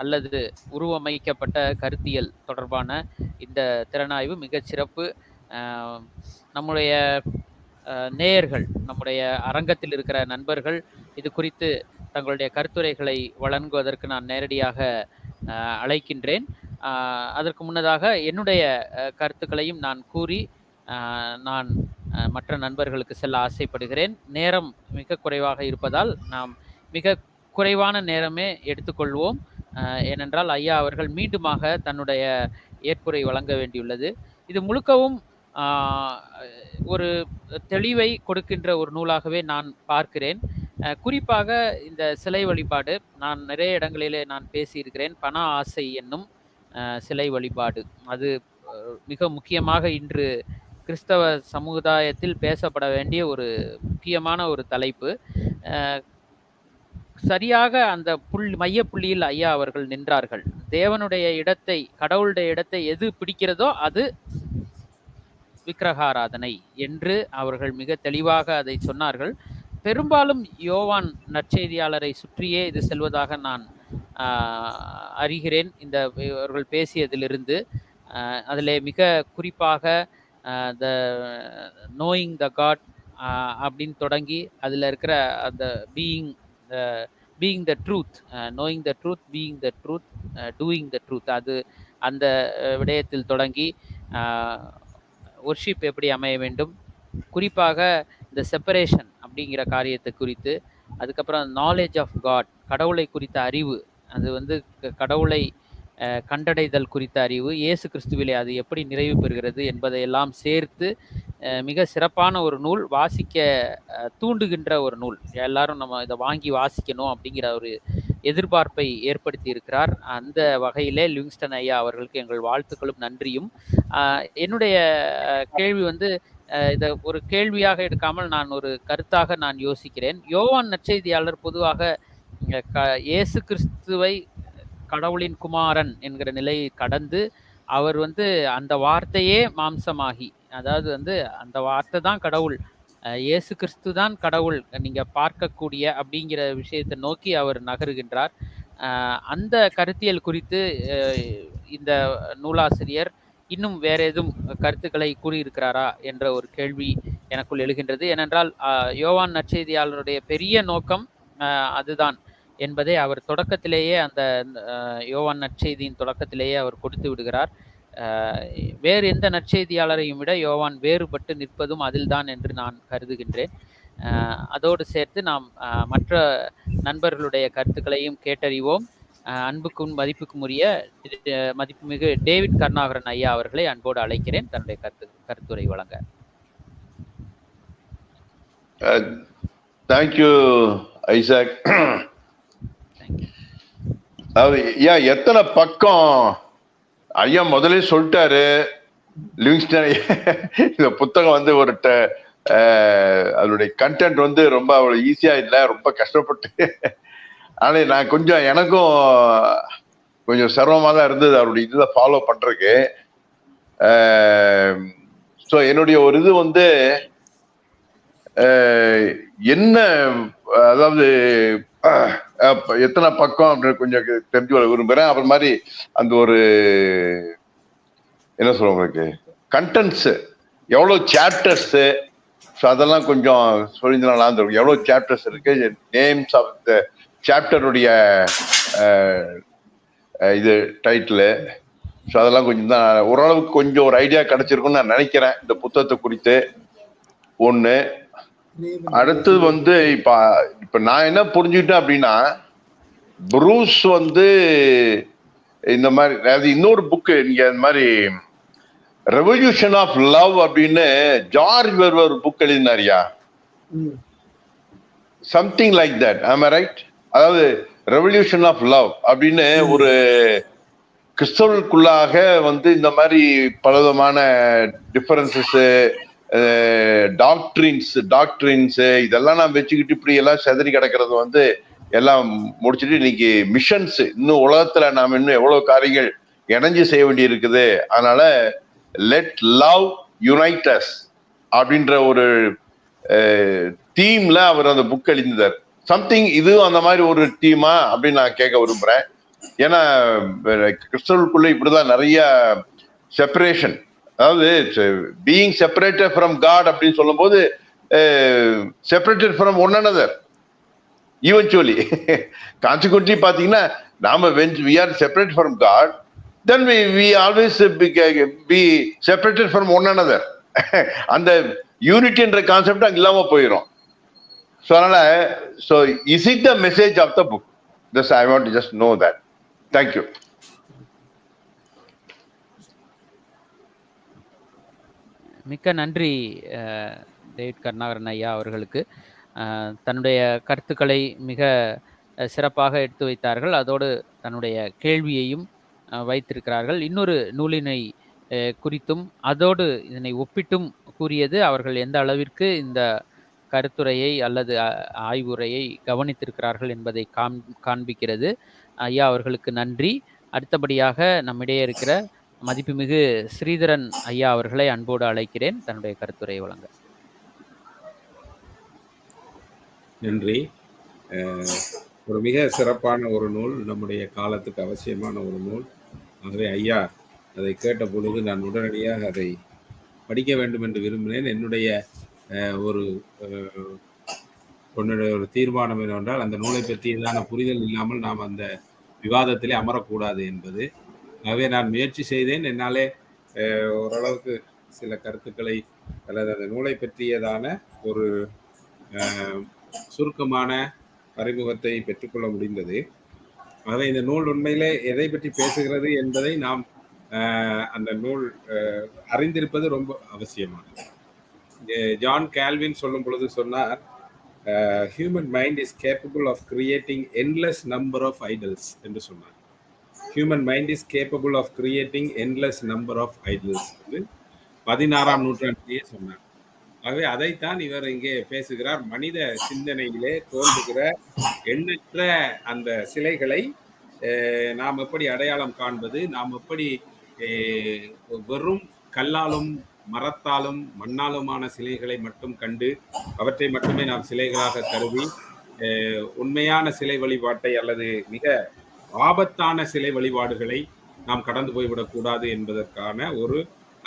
அல்லது உருவமைக்கப்பட்ட கருத்தியல் தொடர்பான இந்த திறனாய்வு மிகச் சிறப்பு. நம்முடைய நேயர்கள், நம்முடைய அரங்கத்தில் இருக்கிற நண்பர்கள் இது குறித்து தங்களுடைய கருத்துரைகளை வழங்குவதற்கு நான் நேரடியாக அழைக்கின்றேன். அதற்கு முன்னதாக என்னுடைய கருத்துக்களையும் நான் கூறி நான் மற்ற நண்பர்களுக்கு செல்ல ஆசைப்படுகிறேன். நேரம் மிக குறைவாக இருப்பதால் நாம் மிக குறைவான நேரமே எடுத்துக்கொள்வோம். ஏனென்றால் ஐயா அவர்கள் மீண்டுமாக தன்னுடைய ஏற்புரை வழங்க வேண்டியுள்ளது. இது முழுக்கவும் ஒரு தெளிவை கொடுக்கின்ற ஒரு நூலாகவே நான் பார்க்கிறேன். குறிப்பாக இந்த சிலை வழிபாடு, நான் நிறைய இடங்களிலே நான் பேசியிருக்கிறேன். பண ஆசை என்னும் சிலை வழிபாடு, அது மிக முக்கியமாக இன்று கிறிஸ்தவ சமுதாயத்தில் பேசப்பட வேண்டிய ஒரு முக்கியமான ஒரு தலைப்பு. சரியாக அந்த மைய புள்ளியில் ஐயா அவர்கள் நின்றார்கள். தேவனுடைய இடத்தை, கடவுளுடைய இடத்தை எது பிடிக்கிறதோ அது விக்கிரகாராதனை என்று அவர்கள் மிக தெளிவாக அதை சொன்னார்கள். பெரும்பாலும் யோவான் நற்செய்தியாளரை சுற்றியே இது செல்வதாக நான் அறிகிறேன் இந்த அவர்கள் பேசியதிலிருந்து. அதில் மிக குறிப்பாக த நோயிங் த காட் அப்படின்னு தொடங்கி அதில் இருக்கிற அந்த being the truth, knowing the truth, being the truth, doing the truth, அது அந்த விடயத்தில் தொடங்கி ஒர்ஷிப் எப்படி அமைய வேண்டும், குறிப்பாக இந்த செப்பரேஷன் அப்படிங்கிற காரியத்தை குறித்து, அதுக்கப்புறம் நாலேஜ் ஆஃப் காட், கடவுளை குறித்த அறிவு, அது வந்து கடவுளை கண்டடைதல் குறித்த அறிவு, இயேசு கிறிஸ்துவிலே அது எப்படி நிறைவு பெறுகிறது என்பதையெல்லாம் சேர்த்து மிக சிறப்பான ஒரு நூல், வாசிக்க தூண்டுகின்ற ஒரு நூல். எல்லாரும் நம்ம இதை வாங்கி வாசிக்கணும் அப்படிங்கிற ஒரு எதிர்பார்ப்பை ஏற்படுத்தி இருக்கிறார். அந்த வகையிலே லிவிங்ஸ்டன் ஐயா அவர்களுக்கு எங்கள் வாழ்த்துக்களும் நன்றியும். என்னுடைய கேள்வி வந்து இதை ஒரு கேள்வியாக எடுக்காமல் நான் ஒரு கருத்தாக நான் யோசிக்கிறேன். யோவான் நற்செய்தியாளர் பொதுவாக இயேசு கிறிஸ்துவை கடவுளின் குமாரன் என்கிற நிலையை கடந்து அவர் வந்து அந்த வார்த்தையே மாம்சமாகி, அதாவது வந்து அந்த வார்த்தை தான் கடவுள், இயேசு கிறிஸ்து தான் கடவுள் நீங்கள் பார்க்கக்கூடிய அப்படிங்கிற விஷயத்தை நோக்கி அவர் நகருகின்றார். அந்த கருத்தியல் குறித்து இந்த நூலாசிரியர் இன்னும் வேற எதுவும் கருத்துக்களை கூறியிருக்கிறாரா என்ற ஒரு கேள்வி எனக்குள் எழுகின்றது. ஏனென்றால் யோவான் நற்செய்தியாளருடைய பெரிய நோக்கம் அதுதான் என்பதை அவர் தொடக்கத்திலேயே, அந்த யோவான் நற்செய்தியின் தொடக்கத்திலேயே அவர் கொடுத்து விடுகிறார். வேறு எந்த நற்செய்தியாளரையும் விட யோவான் வேறுபட்டு நிற்பதும் அதில்தான் என்று நான் கருதுகின்றேன். அதோடு சேர்த்து நாம் மற்ற நண்பர்களுடைய கருத்துக்களையும் கேட்டறிவோம். அன்புக்கும் மதிப்புக்கும் உரிய மதிப்புமிகு டேவிட் கருணாகரன் ஐயா அவர்களை அன்போடு அழைக்கிறேன் தன்னுடைய கருத்துரை வழங்க. Thank you Isaac. எத்தனை பக்கம் ஐயா முதலே சொல்லிட்டாரு. லிவிங்ஸ்டன் இந்த புத்தகம் வந்து ஒரு அதனுடைய கண்டென்ட் வந்து ரொம்ப அவ்வளவு ஈஸியா இல்லை, ரொம்ப கஷ்டப்பட்டு. ஆனா நான் கொஞ்சம் எனக்கும் கொஞ்சம் சிரமமா தான் இருந்தது அவருடைய இதுல ஃபாலோ பண்றதுக்கு. ஸோ என்னுடைய ஒரு இது வந்து என்ன, அதாவது எத்தனை பக்கம் அப்படின்னு கொஞ்சம் தெரிஞ்சு கொள்ள விரும்புறேன். அப்புறம் மாதிரி அந்த ஒரு என்ன சொல்ல உங்களுக்கு கண்டென்ட்ஸ் எவ்வளவு சாப்டர்ஸ், அதெல்லாம் கொஞ்சம் சொல்லியிருந்தா இருக்கும். எவ்வளவு சாப்டர்ஸ் இருக்கு, நேம்ஸ் ஆஃப் த சாப்டருடைய இது டைட்டில், ஸோ அதெல்லாம் கொஞ்சம் தான் ஓரளவுக்கு கொஞ்சம் ஒரு ஐடியா கிடைச்சிருக்குன்னு நான் நினைக்கிறேன் இந்த புத்தகத்தை குறித்து. ஒன்று. அடுத்தது வந்து இப்ப நான் என்ன புரிஞ்சுக்கிட்டேன் அப்படின்னா, ப்ரூஸ் வந்து இந்த மாதிரி அதாவது இன்னொரு புக்கு நீங்க இந்த மாதிரி ரெவல்யூஷன் ஆஃப் லவ் அப்படின்னு ஜார்ஜ் வெர்வர் புக் எழுதினாரியா, something like that, am I right? அதாவது ரெவல்யூஷன் ஆஃப் லவ் அப்படின்னு ஒரு கிறிஸ்தவர்களுக்குள்ளாக வந்து இந்த மாதிரி பலவிதமான டிஃபரன்சஸ், டாக்டரின்ஸ் இதெல்லாம் நான் வச்சுக்கிட்டு இப்படி எல்லாம் செதறி கிடக்கிறது வந்து எல்லாம் முடிச்சுட்டு இன்னைக்கு மிஷன்ஸ் இன்னும் உலகத்துல நாம இன்னும் எவ்வளவு காரியங்கள் இணைஞ்சு செய்ய வேண்டி இருக்குது. அதனால லெட் லவ் யுனைட் அஸ் அப்படின்ற ஒரு தீம்ல அவர் அந்த புக் எழுதினார். சம்திங் இது அந்த மாதிரி ஒரு டீமா அப்படின்னு நான் கேட்க விரும்புறேன். ஏன்னா கிறிஸ்தவர்களுக்குள்ள இப்படிதான் நிறைய செப்பரேஷன், அதாவது பீயிங் செப்பரேட்டட் ஃப்ரம் காட் அப்படின்னு சொல்லும் போது separated from one another eventually. Consequently பாத்தீங்கன்னா நாம when we are separated from God, then we always be separated from one another. அந்த யூனிட்டின்ற கான்செப்ட் அங்க இல்லாம போயிடும். ஸோ அதனால so is it the message of the book? Just I want to just know that. Thank you. மிக்க நன்றி David Karunakaran ஐயா அவர்களுக்கு. தன்னுடைய கருத்துக்களை மிக சிறப்பாக எடுத்து வைத்தார்கள். அதோடு தன்னுடைய கேள்வியையும் வைத்திருக்கிறார்கள். இன்னொரு நூலினை குறித்தும் அதோடு இதனை ஒப்பிட்டும் கூறியது அவர்கள் எந்த அளவிற்கு இந்த கருத்துரையை அல்லது ஆய்வுரையை கவனித்திருக்கிறார்கள் என்பதை காண்பிக்கிறது. ஐயா அவர்களுக்கு நன்றி. அடுத்தபடியாக நம்மிடையே இருக்கிற மதிப்புமிகு ஸ்ரீதரன் ஐயா அவர்களை அன்போடு அழைக்கிறேன் தன்னுடைய கருத்துரையை வழங்க. நன்றி. ஒரு மிக சிறப்பான ஒரு நூல், நம்முடைய காலத்துக்கு அவசியமான ஒரு நூல். ஆகவே ஐயா அதை கேட்ட பொழுது நான் உடனடியாக அதை படிக்க வேண்டும் என்று விரும்பினேன். என்னுடைய ஒரு தீர்மானம் என்னவென்றால், அந்த நூலை பற்றியதான புரிதல் இல்லாமல் நாம் அந்த விவாதத்திலே அமரக்கூடாது என்பது. ஆகவே நான் முயற்சி செய்தேன். என்னாலே ஓரளவுக்கு சில கருத்துக்களை அல்லது அந்த நூலை பற்றியதான ஒரு சுருக்கமான அறிமுகத்தை பெற்றுக்கொள்ள முடிந்தது. ஆகவே இந்த நூல் உண்மையிலே எதை பற்றி பேசுகிறது என்பதை நாம் அந்த நூல் அறிந்திருப்பது ரொம்ப அவசியமானது. ஜான் கால்வின் சொல்லும் பொழுது சொன்னார், human mind is capable of creating endless number of idols என்று சொன்னார். Human mind is capable of creating endless number of idols என்று 16ஆம் நூற்றாண்டிலேயே சொன்னார். ஆகவே அதைத்தான் இவர் இங்கே பேசுகிறார். மனித சிந்தனையிலே தோன்றுகிற எண்ணற்ற அந்த சிலைகளை நாம் எப்படி அடையாளம் காண்பது, நாம் எப்படி வெறும் கல்லாலும் மரத்தாலும் மண்ணாலுமான சிலைகளை மட்டும் கண்டு அவற்றை மட்டுமே நாம் சிலைகளாக கருதி உண்மையான சிலை வழிபாட்டை அல்லது மிக ஆபத்தான சிலை வழிபாடுகளை நாம் கடந்து போய்விடக்கூடாது என்பதற்கான ஒரு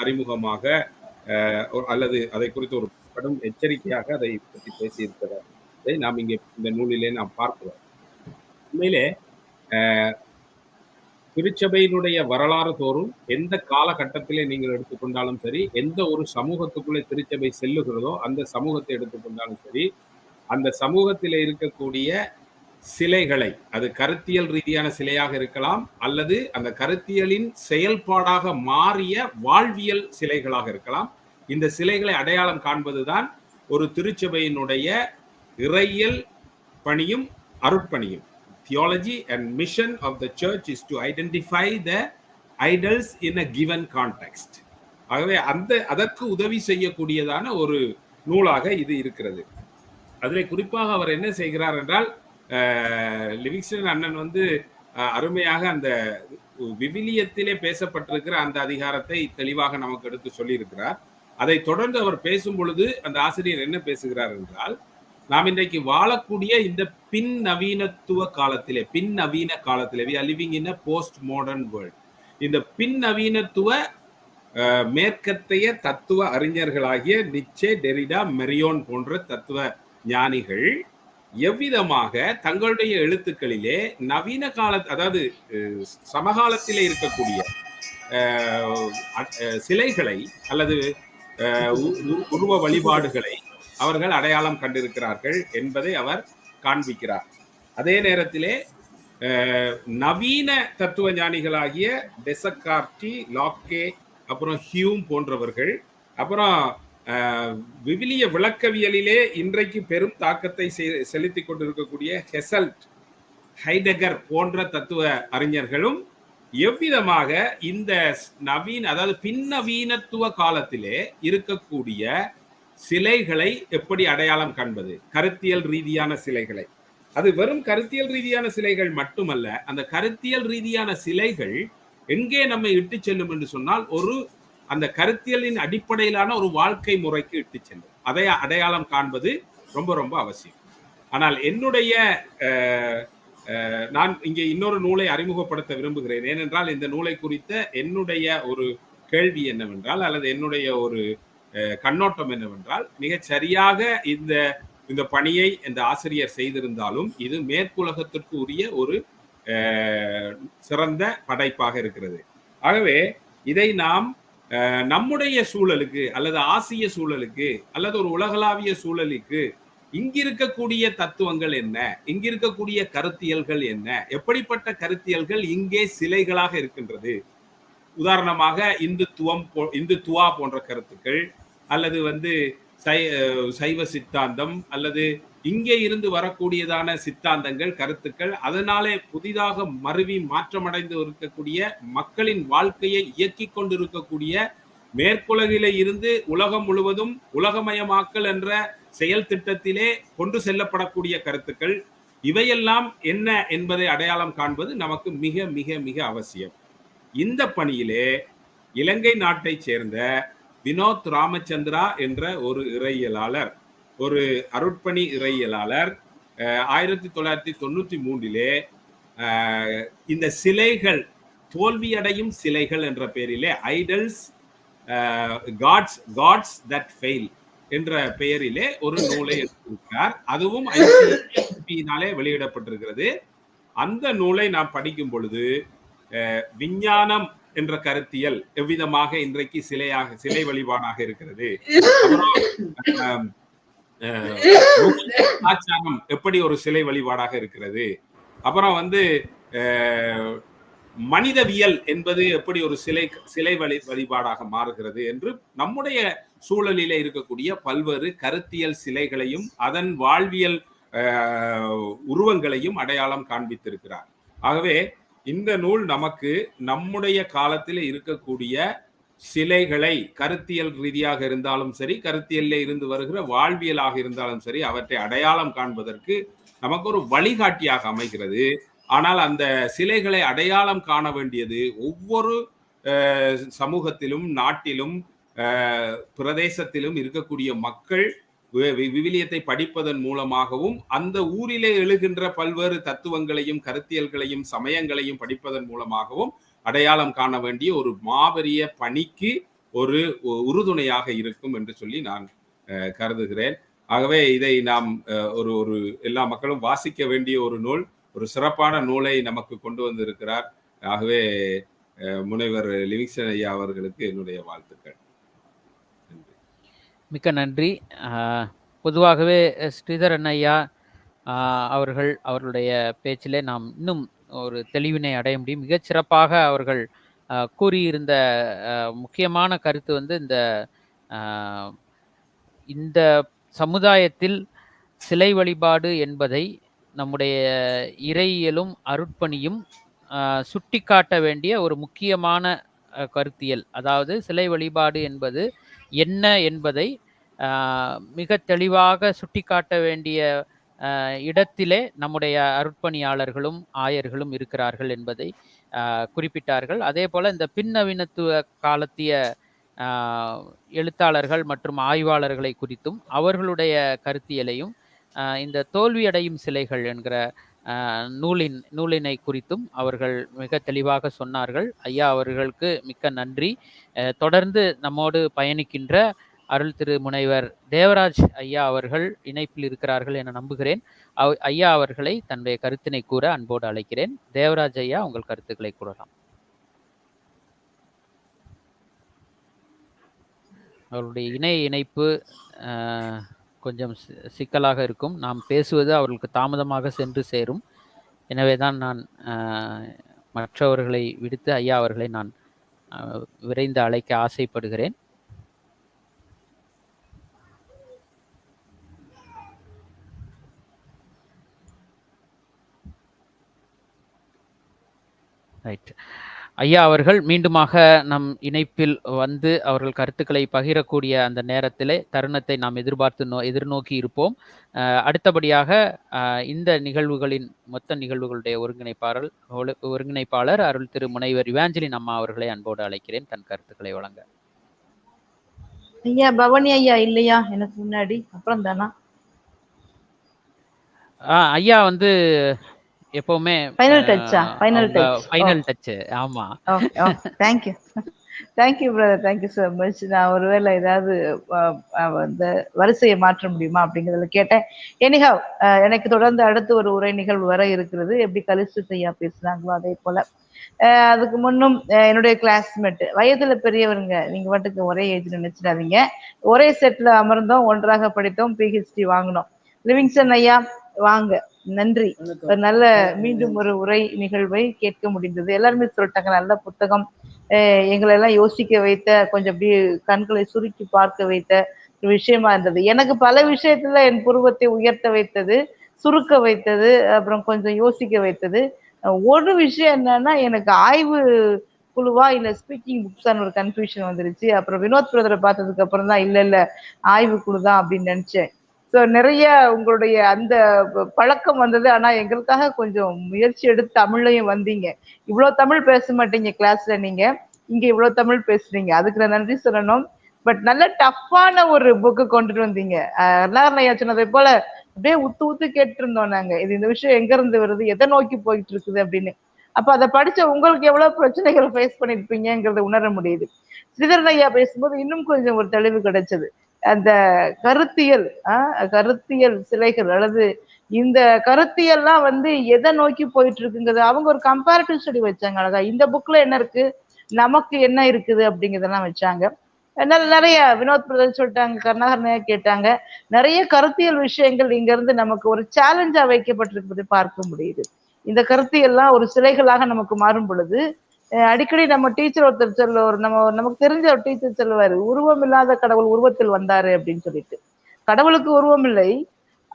அறிமுகமாக அல்லது அதை குறித்து ஒரு கடும் எச்சரிக்கையாக அதை பற்றி பேசியிருக்கிறதை நாம் இங்கே இந்த நூலிலே நாம் பார்க்கிறோம். உண்மையிலே திருச்சபையினுடைய வரலாறு தோறும் எந்த காலகட்டத்திலே நீங்கள் எடுத்துக்கொண்டாலும் சரி, எந்த ஒரு சமூகத்துக்குள்ளே திருச்சபை செல்லுகிறதோ அந்த சமூகத்தை எடுத்துக்கொண்டாலும் சரி, அந்த சமூகத்தில் இருக்கக்கூடிய சிலைகளை, அது கருத்தியல் ரீதியான சிலையாக இருக்கலாம் அல்லது அந்த கருத்தியலின் செயல்பாடாக மாறிய வாழ்வியல் சிலைகளாக இருக்கலாம். இந்த சிலைகளை அடையாளம் காண்பதுதான் ஒரு திருச்சபையினுடைய இறையியல் பணியும் அருட்பணியும். Theology and mission of the church is to identify the idols in a given context. ஆகவே அதற்கு உதவி செய்யக்கூடியதான ஒரு நூலாக இது இருக்கிறது. அதில் குறிப்பாக அவர் என்ன செய்கிறார் என்றால், லிவிங்ஸ்டன் அண்ணன் வந்து அருமையாக அந்த விவிலியத்திலே பேசப்பட்டிருக்கிற அந்த அதிகாரத்தை தெளிவாக நமக்கு எடுத்து சொல்லியிருக்கிறார். அதை தொடர்ந்து அவர் பேசும் பொழுது அந்த ஆசிரியர் என்ன பேசுகிறார் என்றால், நாம் இன்றைக்கு வாழக்கூடிய இந்த பின் நவீனத்துவ காலத்திலே, பின் நவீன காலத்திலே, we are living in a post modern world. இந்த பின் நவீனத்துவ மேற்கத்தைய தத்துவ அறிஞர்களாகிய நிச்சே, டெரிடா, மெரியோன் போன்ற தத்துவ ஞானிகள் எவ்விதமாக தங்களுடைய எழுத்துக்களிலே நவீன கால, அதாவது சமகாலத்திலே இருக்கக்கூடிய சிலைகளை அல்லது உருவ வழிபாடுகளை அவர்கள் அடையாளம் கண்டிருக்கிறார்கள் என்பதை அவர் காண்பிக்கிறார். அதே நேரத்திலே நவீன தத்துவ ஞானிகளாகிய டெசக்கார்டி, லாக்கே, அப்புறம் ஹியூம் போன்றவர்கள், அப்புறம் விவிலிய விளக்கவியலிலே இன்றைக்கு பெரும் தாக்கத்தை செலுத்தி கொண்டிருக்கக்கூடிய ஹெசல்ட், ஹைடகர் போன்ற தத்துவ அறிஞர்களும் எவ்விதமாக இந்த நவீன, அதாவது பின்னவீனத்துவ காலத்திலே இருக்கக்கூடிய சிலைகளை எப்படி அடையாளம் காண்பது, கருத்தியல் ரீதியான சிலைகளை. அது வெறும் கருத்தியல் ரீதியான சிலைகள் மட்டுமல்ல, அந்த கருத்தியல் ரீதியான சிலைகள் எங்கே நம்மை இட்டு செல்லும் என்று சொன்னால் ஒரு அந்த கருத்தியலின் அடிப்படையிலான ஒரு வாழ்க்கை முறைக்கு இட்டு செல்லும். அதை அடையாளம் காண்பது ரொம்ப ரொம்ப அவசியம். ஆனால் என்னுடைய நான் இங்கே இன்னொரு நூலை அறிமுகப்படுத்த விரும்புகிறேன். ஏனென்றால் இந்த நூலை குறித்த என்னுடைய ஒரு கேள்வி என்னவென்றால், அல்லது என்னுடைய ஒரு கண்ணோட்டம் என்னவென்றால், மிகச் சரியாக இந்த பணியை இந்த ஆசிரியர் செய்திருந்தாலும் இது மேற்குலகத்திற்கு உரிய ஒரு சிறந்த படைப்பாக இருக்கிறது. ஆகவே இதை நாம் நம்முடைய சூழலுக்கு அல்லது ஆசிய சூழலுக்கு அல்லது ஒரு உலகளாவிய சூழலுக்கு இங்கிருக்கக்கூடிய தத்துவங்கள் என்ன, இங்கிருக்கக்கூடிய கருத்தியல்கள் என்ன, எப்படிப்பட்ட கருத்தியல்கள் இங்கே சிலைகளாக இருக்கின்றது. உதாரணமாக இந்துத்துவா போன்ற கருத்துக்கள், அல்லது சைவ சித்தாந்தம், அல்லது இங்கே இருந்து வரக்கூடியதான சித்தாந்தங்கள், கருத்துக்கள், அதனாலே புதிதாக மருவி மாற்றமடைந்து இருக்கக்கூடிய மக்களின் வாழ்க்கையை இயக்கி கொண்டிருக்கக்கூடிய மேற்குலகிலே இருந்து உலகம் முழுவதும் உலகமயமாக்கல் என்ற செயல் திட்டத்திலே கொண்டு செல்லப்படக்கூடிய கருத்துக்கள், இவையெல்லாம் என்ன என்பதை அடையாளம் காண்பது நமக்கு மிக மிக மிக அவசியம். இந்த பணியிலே இலங்கை நாட்டை சேர்ந்த வினோத் ராமச்சந்திரா என்ற ஒரு இறையியலாளர், ஒரு அருட்பணி இறையியலாளர் 1993 இந்த சிலைகள், தோல்வியடையும் சிலைகள் என்ற பெயரிலே, ஐடல்ஸ் காட்ஸ் தட் ஃபெயில் என்ற பெயரிலே ஒரு நூலை எழுதியிருக்கிறார். அதுவும் ஐசிபியினாலே வெளியிடப்பட்டிருக்கிறது. அந்த நூலை நாம் படிக்கும் பொழுது விஞ்ஞானம் என்ற கருத்தியல் எவ்விதமாக இன்றைக்கு சிலை வழிபாடாக இருக்கிறது, ஆச்சாரம் எப்படி ஒரு சிலை வழிபாடாக இருக்கிறது, அப்புறம் மனிதவியல் என்பது எப்படி ஒரு சிலை வழிபாடாக மாறுகிறது என்று நம்முடைய சூழலிலே இருக்கக்கூடிய பல்வேறு கருத்தியல் சிலைகளையும் அதன் வாழ்வியல் உருவங்களையும் அடையாளம் காண்பித்திருக்கிறார். ஆகவே இந்த நூல் நமக்கு நம்முடைய காலத்தில் இருக்கக்கூடிய சிலைகளை, கருத்தியல் ரீதியாக இருந்தாலும் சரி, கருத்தியல்ல இருந்து வருகிற வாழ்வியலாக இருந்தாலும் சரி, அவற்றை அடையாளம் காண்பதற்கு நமக்கு ஒரு வழிகாட்டியாக அமைகிறது. ஆனால் அந்த சிலைகளை அடையாளம் காண வேண்டியது ஒவ்வொரு சமூகத்திலும், நாட்டிலும், பிரதேசத்திலும் இருக்கக்கூடிய மக்கள் விவிலியத்தை படிப்பதன் மூலமாகவும் அந்த ஊரிலே எழுகின்ற பல்வேறு தத்துவங்களையும் கருத்தியல்களையும் சமயங்களையும் படிப்பதன் மூலமாகவும் அடையாளம் காண வேண்டிய ஒரு மாபெரிய பணிக்கு ஒரு உறுதுணையாக இருக்கும் என்று சொல்லி நான் கருதுகிறேன். ஆகவே இதை நாம் ஒரு எல்லா மக்களும் வாசிக்க வேண்டிய ஒரு நூல், ஒரு சிறப்பான நூலை நமக்கு கொண்டு வந்திருக்கிறார். ஆகவே முனைவர் லிவிங்ஸ்டன் ஐயா அவர்களுக்கு என்னுடைய வாழ்த்துக்கள். மிக்க நன்றி. பொதுவாகவே ஸ்ரீதரன் ஐயா அவர்களுடைய பேச்சிலே நாம் இன்னும் ஒரு தெளிவினை அடைய முடியும். மிகச் சிறப்பாக அவர்கள் கூறியிருந்த முக்கியமான கருத்து இந்த சமுதாயத்தில் சிலை வழிபாடு என்பதை நம்முடைய இறையியலும் அருட்பணியும் சுட்டிக்காட்ட வேண்டிய ஒரு முக்கியமான கருத்தியல். அதாவது சிலை வழிபாடு என்பது என்ன என்பதை மிக தெளிவாக சுட்டிக்காட்ட வேண்டிய இடத்திலே நம்முடைய அருட்பணியாளர்களும் ஆயர்களும் இருக்கிறார்கள் என்பதை குறிப்பிட்டார்கள். அதே போல இந்த பின்னவீனத்துவ காலத்திய எழுத்தாளர்கள் மற்றும் ஆய்வாளர்களை குறித்தும் அவர்களுடைய கருத்தியலையும் இந்த தோல்வியடையும் சிலைகள் என்கிற நூலினை குறித்தும் அவர்கள் மிக தெளிவாக சொன்னார்கள். ஐயா அவர்களுக்கு மிக்க நன்றி. தொடர்ந்து நம்மோடு பயணிக்கின்ற அருள் திரு முனைவர் தேவராஜ் ஐயா அவர்கள் இணைப்பில் இருக்கிறார்கள் என நம்புகிறேன். ஐயா அவர்களை தன்னுடைய கருத்தினை கூற அன்போடு அழைக்கிறேன். தேவராஜ் ஐயா, உங்கள் கருத்துக்களை கூறலாம். அவருடைய இணைப்பு கொஞ்சம் சிக்கலாக இருக்கும். நாம் பேசுவது அவர்களுக்கு தாமதமாக சென்று சேரும். எனவேதான் நான் மற்றவர்களை விடுத்து ஐயா அவர்களை நான் விரைந்து அழைக்க ஆசைப்படுகிறேன். ரைட். ஐயா அவர்கள் மீண்டுமாக நம் இணைப்பில் வந்து அவர்கள் கருத்துக்களை பகிரக்கூடிய அந்த நேரத்திலே தருணத்தை நாம் எதிர்நோக்கி இருப்போம். அடுத்தபடியாக இந்த நிகழ்வுகளின் மொத்த நிகழ்வுகளுடைய ஒருங்கிணைப்பாளர் அருள் திரு முனைவர் இவாஞ்சலின் அம்மா அவர்களை அன்போடு அழைக்கிறேன் தன் கருத்துக்களை வழங்க. ஐயா பவானி ஐயா இல்லையா எனக்கு முன்னாடி? அப்புறம் தானா ஐயா வந்து எப்பவுமே ஃபைனல் டச். ஆமா. Thank you brother, thank you so much. நான் ஒருவேளை ஏதாவது அந்த வரிசையை மாற்ற முடியுமா அப்படிங்கிறதுல கேட்டேன். எனிஹவ், எனக்கு தொடர்ந்து அடுத்து ஒரு உரை நிகழ்வு வர இருக்கிறது. எப்படி கலிஸ்ட் ஐயா பேசுனாங்களோ அதே போல. அதுக்கு முன்னும் என்னுடைய கிளாஸ்மேட், வயதுல பெரியவருங்க, நீங்க பாட்டுக்கு ஒரே ஏஜ் நினைச்சிடாதீங்க. ஒரே செட்ல அமர்ந்தோம், ஒன்றாக படித்தோம், PhD வாங்கினோம். லிவிங்ஸ்டன் ஐயா வாங்க, நன்றி. ஒரு நல்ல மீண்டும் ஒரு உரை நிகழ்வை கேட்க முடிந்தது. எல்லாருமே சொல்லிட்டாங்க, நல்ல புத்தகம், எங்களை எல்லாம் யோசிக்க வைத்த, கொஞ்சம் அப்படியே கண்களை சுருக்கி பார்க்க வைத்த ஒரு விஷயமா இருந்தது. எனக்கு பல விஷயத்துல என் புருவத்தை உயர்த்த வைத்தது, சுருக்க வைத்தது, அப்புறம் கொஞ்சம் யோசிக்க வைத்தது. ஒரு விஷயம் என்னன்னா, எனக்கு ஆய்வு குழுவா இல்ல ஸ்பீக்கிங் புக்ஸான்னு ஒரு கன்ஃபியூஷன் வந்துருச்சு. அப்புறம் வினோத் பிரதரை பார்த்ததுக்கு அப்புறம் தான் இல்ல ஆய்வு குழு தான் அப்படின்னு நினைச்சேன். ஸோ நிறைய உங்களுடைய அந்த பழக்கம் வந்தது. ஆனா எங்களுக்காக கொஞ்சம் முயற்சி எடுத்து தமிழையும் வந்தீங்க. இவ்வளவு தமிழ் பேச மாட்டீங்க கிளாஸ்ல, நீங்க இங்க இவ்வளவு தமிழ் பேசுறீங்க, அதுக்கு நான் நன்றி சொல்லணும். பட் நல்ல டஃப்பான ஒரு புக்கு கொண்டுட்டு வந்தீங்க. எல்லாரும் சொன்னதை போல அப்படியே ஊத்து கேட்டு இருந்தோம் நாங்க, இது இந்த விஷயம் எங்க இருந்து வருது, எதை நோக்கி போயிட்டு இருக்குது அப்படின்னு. அப்ப அதை படிச்ச உங்களுக்கு எவ்வளவு பிரச்சனைகளை ஃபேஸ் பண்ணிருப்பீங்கிறத உணர முடியுது. ஸ்ரீதரன் ஐயா பேசும்போது இன்னும் கொஞ்சம் ஒரு தெளிவு கிடைச்சது. அந்த கருத்தியல் சிலைகள் அல்லது இந்த கருத்தியல்லாம் வந்து எதை நோக்கி போயிட்டு இருக்குங்கிறது அவங்க ஒரு கம்பேரிட்டிவ் ஸ்டடி வச்சாங்க. அழகா இந்த புக்ல என்ன இருக்கு, நமக்கு என்ன இருக்குது அப்படிங்கிறதெல்லாம் வச்சாங்க. நிறைய வினோத் பிரதர் சொல்லிட்டாங்க, கருணாகரன் கேட்டாங்க, நிறைய கருத்தியல் விஷயங்கள் இங்க இருந்து நமக்கு ஒரு சேலஞ்சா வைக்கப்பட்டிருப்பதை பார்க்க முடியுது. இந்த கருத்தியெல்லாம் ஒரு சிலைகளாக நமக்கு மாறும் பொழுது, அடிக்கடி நம்ம டீச்சர் ஒருத்தர் சொல்லுவார், நமக்கு தெரிஞ்ச ஒரு டீச்சர் சொல்லுவாரு, உருவம் இல்லாத கடவுள் உருவத்தில் வந்தாரு அப்படின்னு சொல்லிட்டு. கடவுளுக்கு உருவம் இல்லை,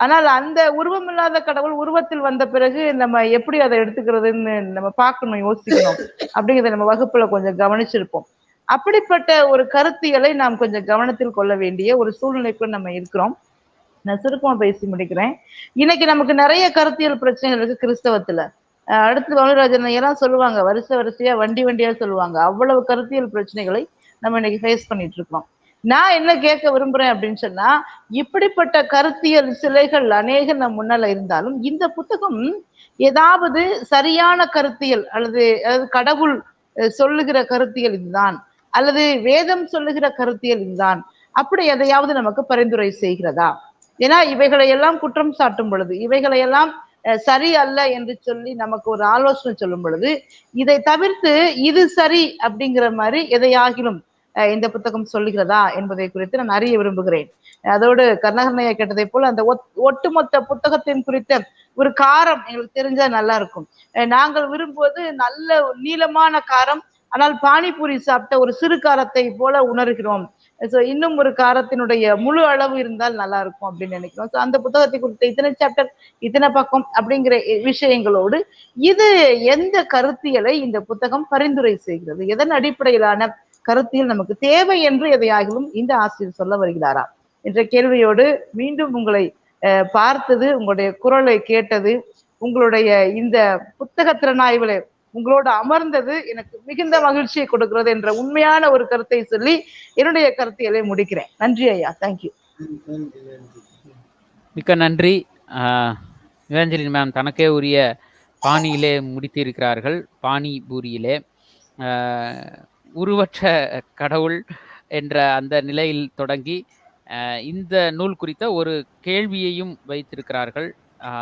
ஆனால் அந்த உருவம் இல்லாத கடவுள் உருவத்தில் வந்த பிறகு நம்ம எப்படி அதை எடுத்துக்கிறதுன்னு நம்ம பார்க்கணும், யோசிக்கணும் அப்படிங்கிறத நம்ம வகுப்புல கொஞ்சம் கவனிச்சிருப்போம். அப்படிப்பட்ட ஒரு கருத்தியலை நாம் கொஞ்சம் கவனத்தில் கொள்ள வேண்டிய ஒரு சூழ்நிலைக்குள்ள நம்ம இருக்கிறோம். நான் சுருக்கமா பேசி முடிக்கிறேன். இன்னைக்கு நமக்கு நிறைய கருத்தியல் பிரச்சனைகள் இருக்கு கிறிஸ்தவத்துல. அடுத்து பவானி ராஜன் எல்லாம் சொல்லுவாங்க, வரிசையா வண்டியா சொல்லுவாங்க. அவ்வளவு கருத்தியல் பிரச்சனைகளை நம்ம இன்னைக்கு ஃபேஸ் பண்ணிட்டு இருக்கோம். நான் என்ன கேட்க விரும்புறேன் அப்படின்னு சொன்னா, இப்படிப்பட்ட கருத்தியல் சிலைகள் அநேக நம் முன்னால இருந்தாலும் இந்த புத்தகம் ஏதாவது சரியான கருத்தியல் அல்லது கடவுள் சொல்லுகிற கருத்தியல் இதுதான் அல்லது வேதம் சொல்லுகிற கருத்தியல் இதுதான் அப்படி எதையாவது நமக்கு பரிந்துரை செய்கிறதா? ஏன்னா இவைகளை எல்லாம் குற்றம் சாட்டும் பொழுது, இவைகளை எல்லாம் சரி அல்ல என்று சொல்லி நமக்கு ஒரு ஆலோசனை சொல்லும் பொழுது, இதை தவிர்த்து இது சரி அப்படிங்கிற மாதிரி எதையாகிலும் இந்த புத்தகம் சொல்லுகிறதா என்பதை குறித்து நான் அறிய விரும்புகிறேன். அதோடு கருணாகரனையா கேட்டதை போல அந்த ஒட்டுமொத்த புத்தகத்தின் குறித்த ஒரு காரம் எங்களுக்கு தெரிஞ்சா நல்லா இருக்கும். நாங்கள் விரும்புவது நல்ல நீளமான காரம், ஆனால் பானிபூரி சாப்பிட்ட ஒரு சிறு காரத்தை போல உணர்கிறோம். ஸோ இன்னும் ஒரு காரத்தினுடைய முழு அளவு இருந்தால் நல்லா இருக்கும் அப்படின்னு நினைக்கிறோம். ஸோ அந்த புத்தகத்தை குறித்த இத்தனை சாப்டர், இத்தனை பக்கம் அப்படிங்கிற விஷயங்களோடு இது எந்த கருத்தியலை இந்த புத்தகம் பரிந்துரை செய்கிறது, எதன் அடிப்படையிலான கருத்தியல் நமக்கு தேவை என்று எதையாகிலும் இந்த ஆசிரியர் சொல்ல வருகிறாரா என்ற கேள்வியோடு மீண்டும் உங்களை பார்த்தது, உங்களுடைய குரலை கேட்டது, உங்களுடைய இந்த புத்தக திறனாய்வுல உங்களோட அமர்ந்தது எனக்கு மிகுந்த மகிழ்ச்சியை கொடுக்கிறது என்ற உண்மையான ஒரு கருத்தை சொல்லி என்னுடைய கருத்தியலை முடிக்கிறேன். நன்றி ஐயா, தேங்க்யூ. மிக்க நன்றி. இவாஞ்சலின் மேம் தனக்கே உரிய பாணியிலே முடித்திருக்கிறார்கள். பானி பூரியிலே உருவற்ற கடவுள் என்ற அந்த நிலையில் தொடங்கி இந்த நூல் குறித்த ஒரு கேள்வியையும் வைத்திருக்கிறார்கள்.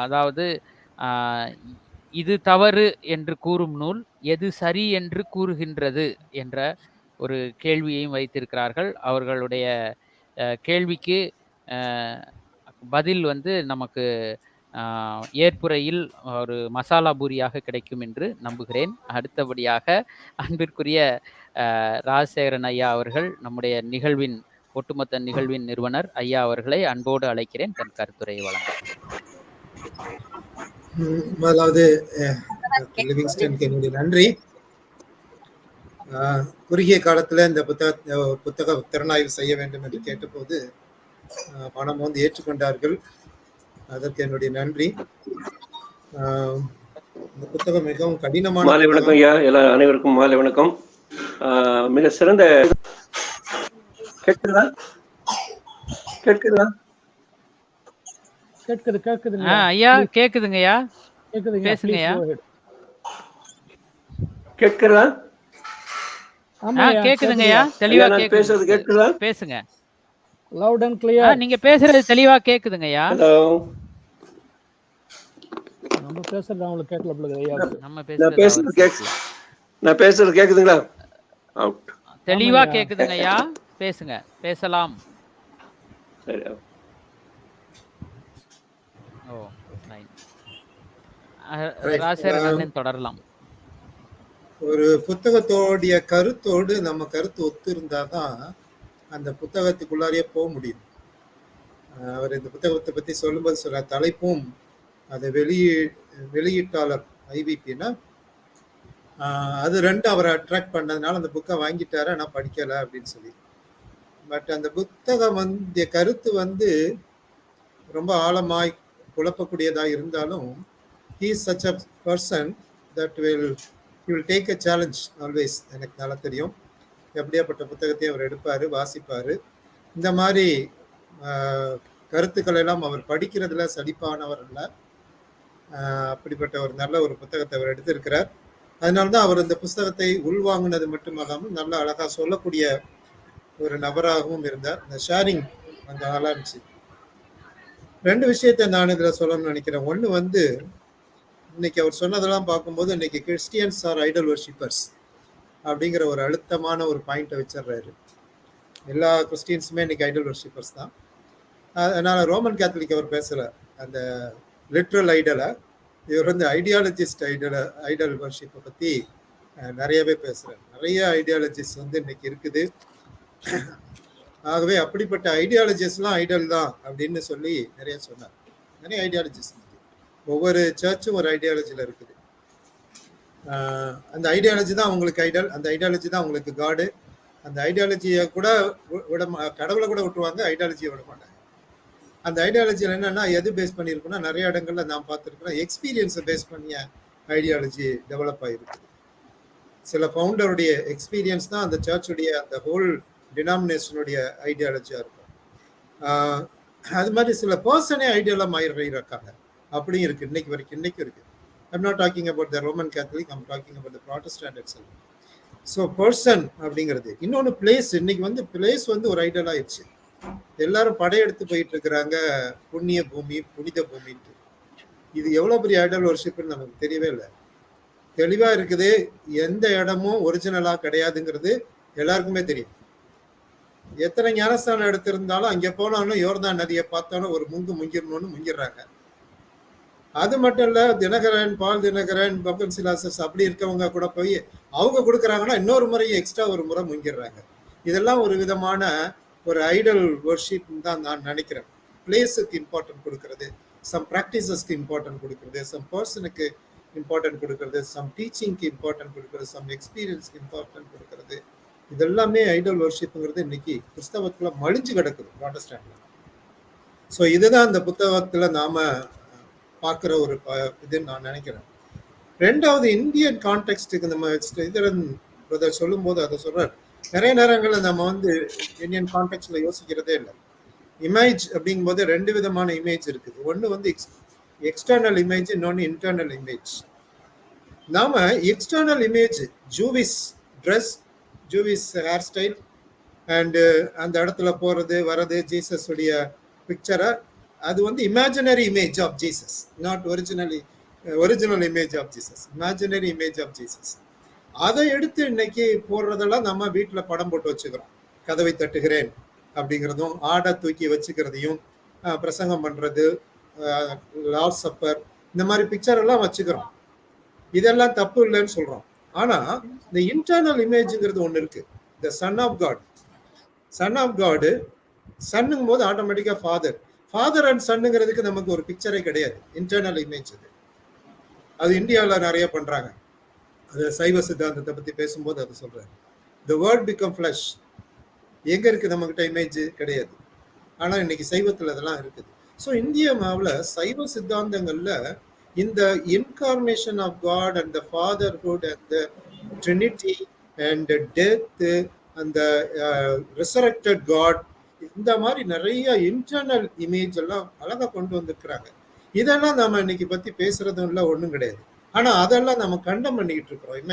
அதாவது இது தவறு என்று கூறும் நூல் எது சரி என்று கூறுகின்றது என்ற ஒரு கேள்வியையும் வைத்திருக்கிறார்கள். அவர்களுடைய கேள்விக்கு பதில் வந்து நமக்கு ஏற்புரையில் ஒரு மசாலா பூரியாக கிடைக்கும் என்று நம்புகிறேன். அடுத்தபடியாக அன்பிற்குரிய ராஜசேகரன் ஐயா அவர்கள், நம்முடைய நிகழ்வின் ஒட்டுமொத்த நிகழ்வின் நிறுவனர் ஐயா அவர்களை அன்போடு அழைக்கிறேன் தன் கருத்துரையை வழங்க. முதலாவது லிவிங்ஸ்டனுக்கு என்னுடைய நன்றி. குறுகிய காலத்துல இந்த புத்தக திறனாய்வு செய்ய வேண்டும் என்று கேட்டபோது மனம் வந்து ஏற்றுக்கொண்டார்கள். அதற்கு என்னுடைய நன்றி. இந்த புத்தகம் மிகவும் கடினமான. மாலை வணக்கம் ஐயா, எல்லா அனைவருக்கும் மாலை வணக்கம். மிக சிறந்த கேட்குதா ஐயா கேக்குதுங்கய்யா, பேசுங்கய்யா. கேட்கிறதா? கேக்குதுங்கய்யா, தெளிவா பேசுறது கேட்குதா? பேசுங்க. Loud and clear. நீங்க பேசுறது தெளிவா கேக்குதுங்கய்யா. ஹலோ, நம்ம பேசுறது அவங்களுக்கு கேட்கல போல ஐயா. நான் பேசுறது கேக்குதுங்களா? அவுட். தெளிவா கேக்குதுங்கய்யா, பேசுங்க, பேசலாம். சரி. ஓ ஃபைன். ராஜசேகரன் தொடரலாம். ஒரு புத்தகத்தோடைய கருத்தோடு நம்ம கருத்து ஒத்து இருந்தாதான் அந்த புத்தகத்துக்குள்ளாரியே போக முடியும். அவர் இந்த புத்தகத்தை பத்தி சொல்லும்போது சொல்ற தலைப்பும் அதை வெளியீட்டாளர் ஐவிபின்னா அது ரெண்டு அவரை அட்ராக்ட் பண்ணதுனால அந்த புக்கை வாங்கிட்டாரு, ஆனால் படிக்கலை அப்படின்னு சொல்லி. பட் அந்த புத்தகம் வந்து கருத்து வந்து ரொம்ப ஆழமாய் குழப்பக்கூடியதாக இருந்தாலும் he is such a person that he will take a challenge always. எனக்கு நல்லா தெரியும் எப்படியாப்பட்ட புத்தகத்தையும் அவர் எடுப்பார், வாசிப்பார். இந்த மாதிரி கருத்துக்கள் எல்லாம் அவர் படிக்கிறதுல சலிப்பானவர் அல்ல. அப்படிப்பட்ட ஒரு நல்ல ஒரு புத்தகத்தை அவர் எடுத்திருக்கிறார். அதனால்தான் அவர் இந்த புத்தகத்தை உள்வாங்கினது மட்டுமல்லாமல் நல்ல அழகாக சொல்லக்கூடிய ஒரு நபராகவும் இருந்தார். இந்த ஷேரிங் கொஞ்சம் நல்லா இருந்துச்சு. ரெண்டு விஷயத்தை நான் இதில் சொல்லணும்னு நினைக்கிறேன். ஒன்று வந்து இன்னைக்கு அவர் சொன்னதெல்லாம் பார்க்கும்போது இன்னைக்கு கிறிஸ்டியன்ஸ் ஆர் ஐடல் வர்ஷிப்பர்ஸ் அப்படிங்கிற ஒரு அழுத்தமான ஒரு பாயிண்ட்டை வச்சிடுறாரு. எல்லா கிறிஸ்டியன்ஸுமே இன்னைக்கு ஐடல் வர்ஷிப்பர்ஸ் தான். அதனால் ரோமன் கேத்தலிக் அவர் பேசலை அந்த லிட்ரல் ஐடலை. இவர் வந்து ஐடியாலஜிஸ்ட் ஐடல் வர்ஷிப்பை பற்றி நிறையவே பேசுகிறார். நிறைய ஐடியாலஜிஸ் வந்து இன்னைக்கு இருக்குது. ஆகவே அப்படிப்பட்ட ஐடியாலஜிஸ்லாம் ஐடல் தான் அப்படின்னு சொல்லி நிறைய சொன்னார். நிறைய ஐடியாலஜிஸ் ஒவ்வொரு சர்ச்சும் ஒரு ஐடியாலஜியில் இருக்குது. அந்த ஐடியாலஜி தான் அவங்களுக்கு ஐடல், அந்த ஐடியாலஜி தான் அவங்களுக்கு காடு. அந்த ஐடியாலஜியை கூட கடவுளை கூட விட்டுருவாங்க, ஐடியாலஜியை விட மாட்டாங்க. அந்த ஐடியாலஜியில் என்னன்னா எது பேஸ் பண்ணியிருக்குன்னா நிறைய இடங்கள்ல நான் பார்த்துருக்கேன் எக்ஸ்பீரியன்ஸை பேஸ் பண்ணிய ஐடியாலஜி டெவலப் ஆகிருக்கு. சில ஃபவுண்டருடைய எக்ஸ்பீரியன்ஸ் தான் அந்த சர்ச்சுடைய அந்த ஹோல் டினாமினேஷனுடைய ஐடியாலஜியாக இருக்கும். அது மாதிரி சில பர்சனே ஐடியாலாம் மாறிடுறாங்க. அப்படியும் இருக்கு இன்னைக்கு வரைக்கும், இன்னைக்கும் இருக்கு. I'm not talking about the Roman Catholic, I'm talking about the Protestant itself. So person அப்படிங்கிறது. இன்னொன்று பிளேஸ். இன்னைக்கு வந்து பிளேஸ் வந்து ஒரு ஐடியல் ஆயிடுச்சு. எல்லாரும் படையெடுத்து போயிட்டு இருக்கிறாங்க புண்ணிய பூமி, புனித பூமின்ட்டு. இது எவ்வளோ பெரிய ஐடல் வர்ஷிப்னு நமக்கு தெரியவே இல்லை. தெளிவாக இருக்குது, எந்த இடமும் ஒரிஜினலாக கிடையாதுங்கிறது எல்லாருக்குமே தெரியும். எத்தனை ஞானஸ்தானம் எடுத்திருந்தாலும் அங்கே போனாலும் யோர்தான் நதியை பார்த்தாலும் ஒரு முங்கிடணும்னு முங்கிடுறாங்க. அது மட்டும் இல்லை, தினகரன், பால் தினகரன், பப்பன் சிலாசஸ் அப்படி இருக்கவங்க கூட போய் அவங்க கொடுக்குறாங்கன்னா இன்னொரு முறையும் எக்ஸ்ட்ரா ஒரு முறை முங்கிடுறாங்க. இதெல்லாம் ஒரு விதமான ஒரு ஐடல் வர்ஷிப் தான் நான் நினைக்கிறேன். பிளேஸுக்கு இம்பார்ட்டன்ட் கொடுக்கறது, சம் ப்ராக்டிசஸ்க்கு இம்பார்ட்டன்ட் கொடுக்கறது, சம் பர்சனுக்கு இம்பார்ட்டன்ட் கொடுக்கறது, சம் டீச்சிங்க்கு இம்பார்ட்டன்ட் கொடுக்கறது, சம் எக்ஸ்பீரியன்ஸ்க்கு இம்பார்ட்டன்ட் கொடுக்கறது, இதெல்லாமே ஐடல் வர்ஷிப்புங்கிறது இன்னைக்கு கிறிஸ்தவத்தில் மலிஞ்சு கிடக்குது ப்ராட்டஸ்டன்ட்ல. ஸோ இதுதான் இந்த புத்தகத்தில் நாம பார்க்குற ஒரு இதுன்னு நான் நினைக்கிறேன். ரெண்டாவது, இந்தியன் கான்டெக்ஸ்டுக்கு நம்ம ஸ்ரீதரன் பிரதர் சொல்லும் போது அதை சொல்றார். நிறைய நேரங்களில் நம்ம வந்து இந்தியன் கான்டெக்ட்ல யோசிக்கிறதே இல்லை. இமேஜ் அப்படிங்கும்போது 2 விதமான இமேஜ் இருக்குது. ஒன்று வந்து எக்ஸ்டர்னல் இமேஜ், இன்னொன்று இன்டர்னல் இமேஜ். நாம external image Jewish dress, Jewish hair style and அந்த இடத்துல போகிறது வர்றது, ஜீசஸ் உடைய பிக்சரை, அது வந்து imaginary image of Jesus, not original image of Jesus, imaginary image of Jesus. அதை எடுத்து இன்னைக்கு போடுறதெல்லாம் நம்ம வீட்டில் படம் போட்டு வச்சுக்கிறோம். கதவை தட்டுகிறேன் அப்படிங்கிறதும், ஆடை தூக்கி வச்சுக்கிறதையும், பிரசங்கம் பண்ணுறது, லார்ட் சப்பர், இந்த மாதிரி பிக்சர் எல்லாம் வச்சுக்கிறோம். இதெல்லாம் தப்பு இல்லைன்னு சொல்கிறோம். ஆனால் இந்த இன்டர்னல் இமேஜுங்கிறது ஒன்று இருக்குது. The son of God, son of God, சன்னுங்கும் போது ஆட்டோமேட்டிக்காக ஃபாதர் அண்ட் சன்னுங்கிறதுக்கு நமக்கு ஒரு பிக்சரே கிடையாது. இன்டர்னல் இமேஜ் அது இந்தியாவில் நிறைய பண்ணுறாங்க. அது சைவ சித்தாந்தத்தை பற்றி பேசும்போது அது சொல்கிறாரு. த வேர்ட் பிகம் ஃப்ளஷ் எங்கே இருக்குது? நம்மக்கிட்ட இமேஜ் கிடையாது. ஆனால் இன்னைக்கு சைவத்தில் அதெல்லாம் இருக்குது. ஸோ இந்தியாவில் சைவ சித்தாந்தங்களில் இந்த incarnation of God and the fatherhood and the trinity and death, அந்த ரிசரக்டட் காட், இந்த மாதிரி நிறைய இன்டர்னல் இமேஜ் எல்லாம் அழகாக கொண்டு வந்திருக்கிறாங்க. இதெல்லாம் நம்ம இன்னைக்கு பற்றி பேசுறதும் இல்லை, ஒன்றும் கிடையாது. ஆனால் அதெல்லாம் நம்ம கண்டம் பண்ணிக்கிட்டு இருக்கிறோம்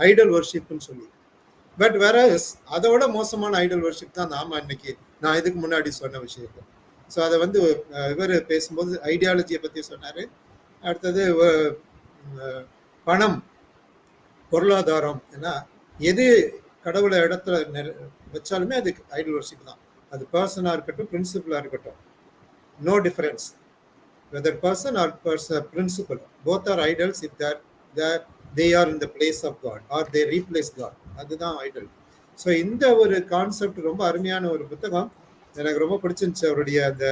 ஐடல் வர்ஷிப்னு சொல்லி. பட் வேற அதோட மோசமான ஐடல் வர்ஷிப் தான் நாம இன்னைக்கு, நான் இதுக்கு முன்னாடி சொன்ன விஷயத்தை. ஸோ அதை வந்து இவர் பேசும்போது ஐடியாலஜியை பற்றி சொன்னார். அடுத்தது பணம், பொருளாதாரம், ஏன்னா எது கடவுளை இடத்துல வச்சாலுமே அது ஐடல் வர்ஷிப் தான். அது பர்சனாக இருக்கட்டும், பிரின்சிபலாக இருக்கட்டும், no difference. Whether person or principle, both are idols if they are in the place of God or they replace God. அதுதான் ஐடல். ஸோ இந்த ஒரு கான்செப்ட் ரொம்ப அருமையான ஒரு புத்தகம், எனக்கு ரொம்ப பிடிச்சிருந்துச்சு அவருடைய அந்த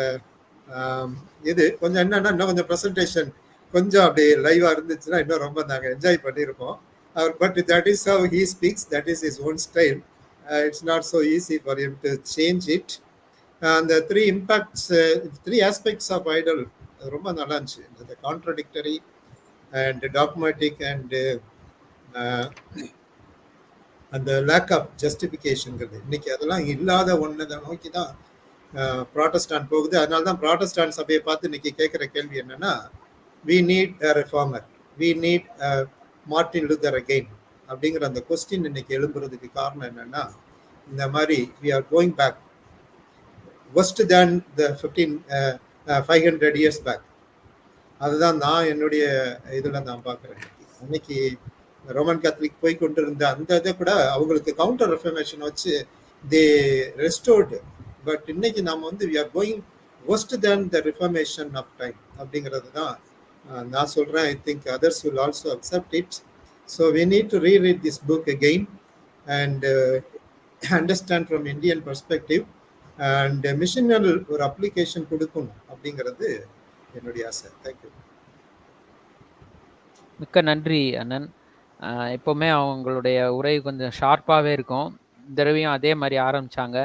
இது. கொஞ்சம் என்னன்னா இன்னும் கொஞ்சம் ப்ரெசன்டேஷன் கொஞ்சம் அப்படி லைவாக இருந்துச்சுன்னா இன்னும் ரொம்ப நாங்கள் என்ஜாய் பண்ணியிருப்போம். But that is how he speaks, that is his own style. It's not so easy for him to change it. அந்த 3 aspects ஆஃப் ஐடல் ரொம்ப நல்லா இருந்துச்சு. இந்த கான்ட்ரடிக்டரி அண்ட் டாக்மேட்டிக் அண்ட் அந்த லேக் ஆஃப் ஜஸ்டிஃபிகேஷன்ங்கிறது. இன்னைக்கு அதெல்லாம் இல்லாத ஒன்று தான் நோக்கி தான் ப்ராட்டஸ்டாண்ட் போகுது. அதனால தான் ப்ராட்டஸ்டாண்ட் சபையை பார்த்து இன்னைக்கு கேட்குற கேள்வி என்னன்னா, we need a reformer, we need Martin Luther again அப்படிங்கிற அந்த கொஸ்டின் இன்னைக்கு எழும்புறதுக்கு காரணம் என்னன்னா, இந்த மாதிரி we are going back worst than the 500 years back. அதுதான் நான் என்னுடைய இதில் நான் பார்க்குறேன். அன்னைக்கு ரோமன் கேத்தலிக் போய் கொண்டு இருந்த அந்த இதை கூட அவங்களுக்கு கவுண்டர் ரெஃபர்மேஷன் வச்சு தே ரெஸ்டோர்டு. பட் இன்னைக்கு நாம் வந்து we are going worst than the reformation of time அப்படிங்கிறது தான் நான் சொல்கிறேன். I think others will also accept it. So we need to reread this book again and understand from Indian perspective and missional ஒரு application கொடுக்கணும் அப்படிங்கிறது என்னுடைய ஆசை. Thank you. மிக்க நன்றி அண்ணன். எப்போவுமே அவங்களுடைய உரை கொஞ்சம் ஷார்ப்பாகவே இருக்கும். இந்த தடவையும் அதே மாதிரி ஆரம்பித்தாங்க.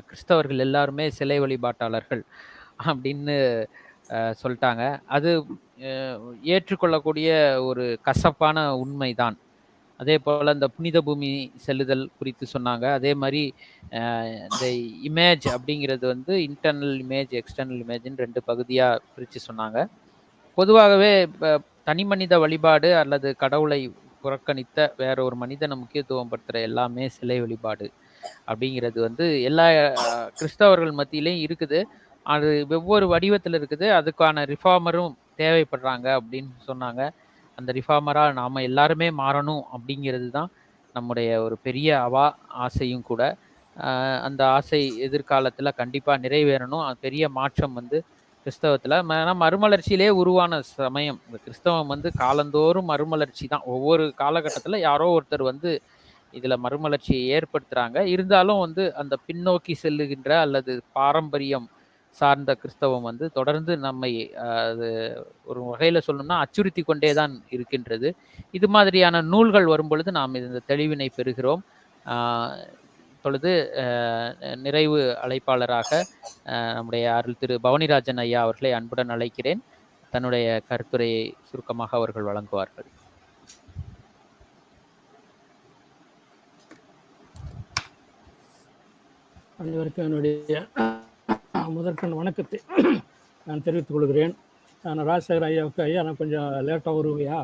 கிறிஸ்தவர்கள் எல்லாருமே சிலை வழிபாட்டாளர்கள் அப்படின்னு சொல்லிட்டாங்க. அது ஏற்றுக்கொள்ளக்கூடிய ஒரு கசப்பான உண்மைதான். அதே போல் இந்த புனித பூமி செல்லுதல் குறித்து சொன்னாங்க. அதே மாதிரி இந்த இமேஜ் அப்படிங்கிறது வந்து இன்டர்னல் இமேஜ், எக்ஸ்டர்னல் இமேஜ்னு 2 பகுதியாக பிரித்து சொன்னாங்க. பொதுவாகவே இப்போ தனி மனித வழிபாடு அல்லது கடவுளை புறக்கணித்த வேற ஒரு மனிதனை முக்கியத்துவம் படுத்துகிற எல்லாமே சிலை வழிபாடு அப்படிங்கிறது வந்து எல்லா கிறிஸ்தவர்கள் மத்தியிலையும் இருக்குது. அது ஒவ்வொரு வடிவத்தில் இருக்குது. அதுக்கான ரிஃபார்மரும் தேவைப்படுறாங்க அப்படின்னு சொன்னாங்க. அந்த ரிஃபார்மராக நாம் எல்லாருமே மாறணும் அப்படிங்கிறது தான் நம்முடைய ஒரு பெரிய ஆசையும் கூட. அந்த ஆசை எதிர்காலத்தில் கண்டிப்பாக நிறைவேறணும். பெரிய மாற்றம் வந்து கிறிஸ்தவத்தில் மறுமலர்ச்சியிலே உருவான சமயம். இந்த கிறிஸ்தவம் வந்து காலந்தோறும் மறுமலர்ச்சி தான். ஒவ்வொரு காலகட்டத்தில் யாரோ ஒருத்தர் வந்து இதில் மறுமலர்ச்சியை ஏற்படுத்துகிறாங்க. இருந்தாலும் வந்து அந்த பின்னோக்கி செல்லுகின்ற அல்லது பாரம்பரியம் சார்ந்த கிறிஸ்தவம் வந்து தொடர்ந்து நம்மை அது ஒரு வகையில் சொல்லணும்னா அச்சுறுத்தி கொண்டே தான் இருக்கின்றது. இது மாதிரியான நூல்கள் வரும்பொழுது நாம் இந்த தெளிவினை பெறுகிறோம். இப்பொழுது நிறைவு அழைப்பாளராக நம்முடைய அருள் திரு பவானி ராஜன் ஐயா அவர்களை அன்புடன் அழைக்கிறேன். தன்னுடைய கருத்துரையை சுருக்கமாக அவர்கள் வழங்குவார்கள். அனைவருக்கும் என்னுடைய முதற்கண் வணக்கத்தை நான் தெரிவித்துக் கொள்கிறேன். நான் ராஜசேகர் ஐயாவுக்கு ஐயா நான் கொஞ்சம் லேட்டாக வருவையா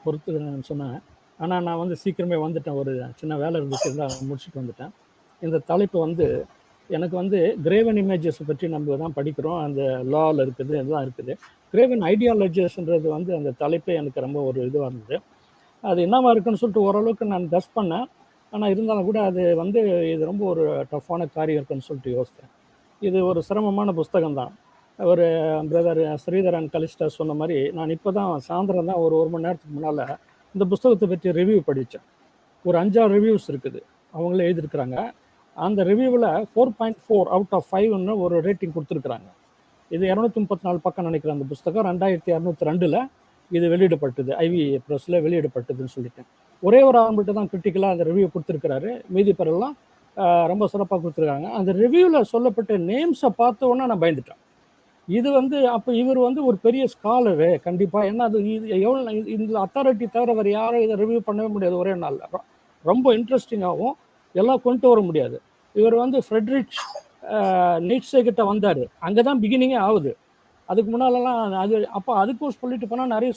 பொறுத்துக்கிறேன்னு சொன்னேன். ஆனால் நான் வந்து சீக்கிரமே வந்துட்டேன். ஒரு சின்ன வேலை இருந்துச்சு, முடிச்சுட்டு வந்துட்டேன். இந்த தலைப்பு வந்து எனக்கு வந்து கிரேவன் இமேஜஸ் பற்றி நம்ம தான் படிக்கிறோம். அந்த லாவில் இருக்குது, இதெல்லாம் இருக்குது. கிரேவன் ஐடியாலஜிஸ்ன்றது வந்து அந்த தலைப்பே எனக்கு ரொம்ப ஒரு இதுவாக இருந்தது. அது என்னவா இருக்குன்னு சொல்லிட்டு ஓரளவுக்கு நான் கஸ் பண்ணேன். ஆனால் இருந்தாலும் கூட அது வந்து இது ரொம்ப ஒரு டஃப்பான காரியம் இருக்குன்னு சொல்லிட்டு யோசித்தேன். இது ஒரு சிரமமான புஸ்தகம் தான். ஒரு பிரதர் ஸ்ரீதரன் கலிஸ்டா சொன்ன மாதிரி நான் இப்போ தான் சாயந்தரம் தான் ஒரு மணி நேரத்துக்கு முன்னால் இந்த புஸ்தகத்தை பற்றி ரிவ்யூ படித்தேன். ஒரு 5-6 ரிவ்யூஸ் இருக்குது, அவங்களே எழுதியிருக்கிறாங்க. அந்த ரிவ்யூவில் 4.4 அவுட் ஆஃப் 5ன்னு ஒரு ரேட்டிங் கொடுத்துருக்குறாங்க. இது 234 பக்கம் நினைக்கிறேன். அந்த புஸ்தகம் 2202 இது வெளியிடப்பட்டது, ஐவி ப்ரெஸ்ஸில் வெளியிடப்பட்டதுன்னு சொல்லிட்டேன். ஒரே ஒரு ஆரம்பிட்டு தான் கிரிட்டிக்கலாக அந்த ரிவ்யூ கொடுத்துருக்கிறாரு, மீதி பேரெல்லாம் ரொம்ப சிறப்பாக கொடுத்துருக்காங்க. அந்த ரிவ்யூவில் சொல்லப்பட்ட நேம்ஸை பார்த்த உடனே நான் பயந்துட்டேன். இது வந்து அப்போ இவர் வந்து ஒரு பெரிய ஸ்காலரு கண்டிப்பாக. ஏன்னா அது இது எவ்வளோ இந்த அத்தாரிட்டி தவிர வேறு யாரும் இதை ரிவ்யூ பண்ணவே முடியாது ஒரே நாளில். ரொம்ப இன்ட்ரெஸ்டிங்காகவும் எல்லாம் கொண்டு வர முடியாது. இவர் வந்து ஃப்ரெட்ரிச் நீட்ஸே கிட்ட வந்தார், அங்கே தான் பிகினிங்கே ஆகுது. அதுக்கு முன்னாலெல்லாம் அது அப்போ அதுக்கும் சொல்லிட்டு போனால் நிறைய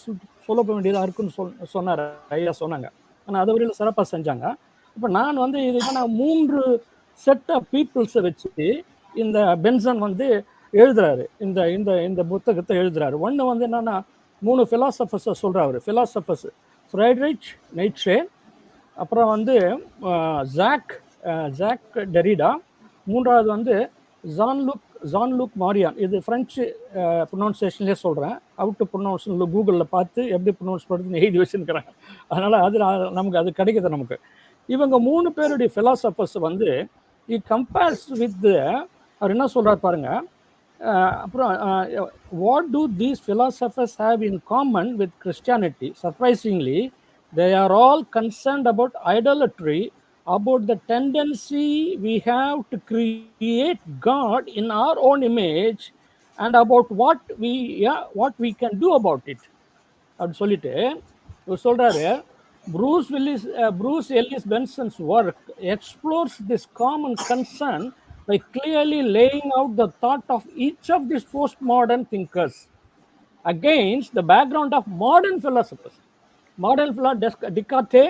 சொல்ல வேண்டியதாக இருக்குன்னு சொன்னார் ஐயா, சொன்னாங்க. ஆனால் அதை வரையில் சிறப்பாக செஞ்சாங்க. இப்போ நான் வந்து இது நான் 3 செட் ஆஃப் பீப்புள்ஸை வச்சு இந்த பென்சன் வந்து எழுதுறாரு, இந்த இந்த இந்த புத்தகத்தை எழுதுறாரு. ஒன்று வந்து என்னன்னா 3 ஃபிலாசபர்ஸை சொல்கிறாரு. ஃபிலாசபர்ஸ் ஃப்ரைட்ரிச் நீட்சே, அப்புறம் வந்து ஜாக் டெரிடா, மூன்றாவது வந்து ஜான் லூக் மாரியான். இது ஃப்ரெஞ்சு ப்ரொனவுன்சியேஷன்லேயே சொல்கிறேன், அவுட் டு ப்ரொனவுன்ஸ் கூகுளில் பார்த்து எப்படி ப்ரொனவுன்ஸ் பண்ணுறதுன்னு எழுதி வச்சுருக்கிறேன். அதனால் அது நமக்கு அது கிடைக்குது நமக்கு. இவங்க 3 பேருடைய ஃபிலாசபர்ஸ் வந்து கம்பேர்ஸ் வித் அவர் என்ன சொல்கிறார் பாருங்க. அப்புறம் what do these philosophers have in common with Christianity? Surprisingly they are all concerned about idolatry, about the tendency we have to create God in our own image, and about what we can do about it. அப்படி சொல்லிட்டு இவர் சொல்றாரு, Bruce Ellis Benson's work explores this common concern by clearly laying out the thought of each of these postmodern thinkers against the background of modern philosophers. Modern philosopher Descartes,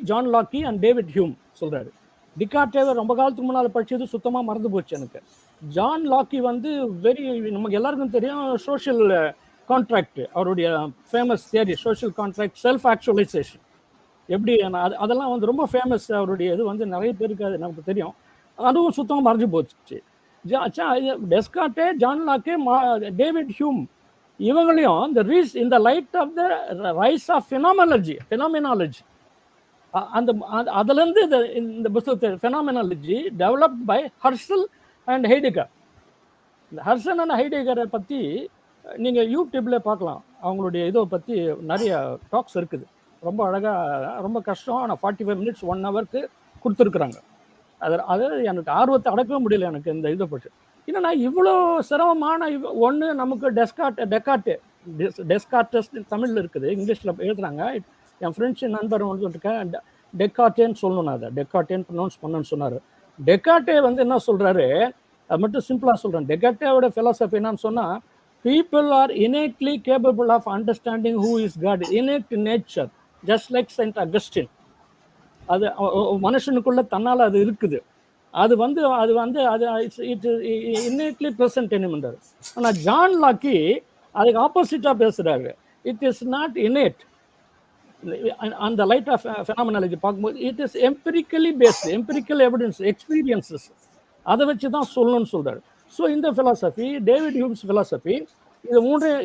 John Locke and David Hume சொல்றாரு. டிகார்ட்டேவை ரொம்ப காலத்துக்கு முன்னால் படிச்சது சுத்தமாக மறந்து போச்சு எனக்கு. ஜான் லாக்கி வந்து நமக்கு எல்லாருக்கும் தெரியும், சோஷியல் கான்ட்ராக்ட், அவருடைய famous theory social contract, self actualisation எப்படி அதெல்லாம் வந்து ரொம்ப ஃபேமஸ். அவருடைய இது வந்து நிறைய பேருக்கு அது நமக்கு தெரியும், அதுவும் சுத்தமாக மறைஞ்சு போச்சு. Descartes, John Locke, David Hume இவங்களையும் இந்த light of the rise of phenomenology அந்த அதுலேருந்து இந்த புத்தகத்தை phenomenology developed by Husserl and Heidegger. இந்த ஹர்சல் அண்ட் ஹைடெகரை பற்றி நீங்கள் யூடியூப்பில் பார்க்கலாம். அவங்களுடைய இதை பற்றி நிறைய டாக்ஸ் இருக்குது, ரொம்ப அழகாக, ரொம்ப கஷ்டம். ஆனால் 45 மினிட்ஸ் 1 ஹவருக்கு கொடுத்துருக்குறாங்க. அது எனக்கு ஆர்வத்தை அடக்கவே முடியல எனக்கு இந்த இதை பற்றி. என்னன்னா இவ்வளோ சிரமமான ஒன்று நமக்கு டெஸ்கார்டஸ் தமிழில் இருக்குது, இங்கிலீஷில் எழுதுறாங்க. என் ஃப்ரெண்ட்ஸு நண்பர் வந்து இருக்கேன், டெக்கார்ட்டேன்னு சொல்லணும், அதை டெக்கார்ட்டேன்னு ப்ரொனவுன்ஸ் பண்ணணும்னு சொன்னார். டெக்கார்ட்டே வந்து என்ன சொல்கிறாரு, அது மட்டும் சிம்பிளாக சொல்கிறேன். டெக்கார்ட்டேவோட ஃபிலாசபி என்னன்னு சொன்னால், people are innately capable of understanding who is God, innate nature, just like Saint Augustine. அது மனுஷனுக்குள்ள தன்னால் அது இருக்குது. அது இட் இன்னேட்லி ப்ரெசன்ட் என்னும்ன்றார். ஆனால் ஜான் லாக்கி அதுக்கு ஆப்போசிட்டாக பேசுகிறாரு. It is not innate. அந்த லைட் ஆஃப் ஃபெனாமினாலஜி பார்க்கும்போது it is empirically based, empirical evidence, experiences, அதை வச்சு தான் சொல்லணும்னு சொல்கிறார். ஸோ இந்த ஃபிலாசபி, டேவிட் ஹியூம்ஸ் ஃபிலாசபி,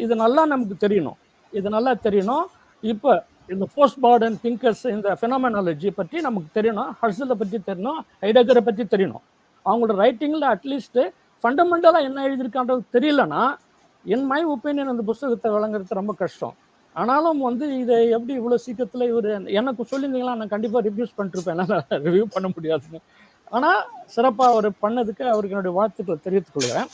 இது நல்லா நமக்கு தெரியணும், இது நல்லா தெரியணும். இப்போ இந்த போஸ்ட் மாடர்ன் திங்கர்ஸ், இந்த ஃபெனாமினாலஜி பற்றி நமக்கு தெரியணும், ஹர்சலை பற்றி தெரியணும், ஹைடெகரை பற்றி தெரியணும். அவங்களோட ரைட்டிங்கில் அட்லீஸ்ட்டு ஃபண்டமெண்டலாக என்ன எழுதியிருக்கான்றது தெரியலன்னா, இன் மை ஒப்பீனியன் அந்த புத்தகத்தை வழங்குறது ரொம்ப கஷ்டம். ஆனாலும் வந்து இதை எப்படி இவ்வளோ சீக்கிரத்தில் இவர் எனக்கு சொல்லியிருந்தீங்களா, நான் கண்டிப்பாக ரிவ்யூஸ் பண்ணிட்டுருப்பேன், என்னால் ரிவ்யூ பண்ண முடியாதுன்னு. ஆனால் சிறப்பாக அவர் பண்ணதுக்கு அவருக்கு என்னுடைய வாழ்த்துக்களை தெரிவித்துக் கொள்கிறேன்.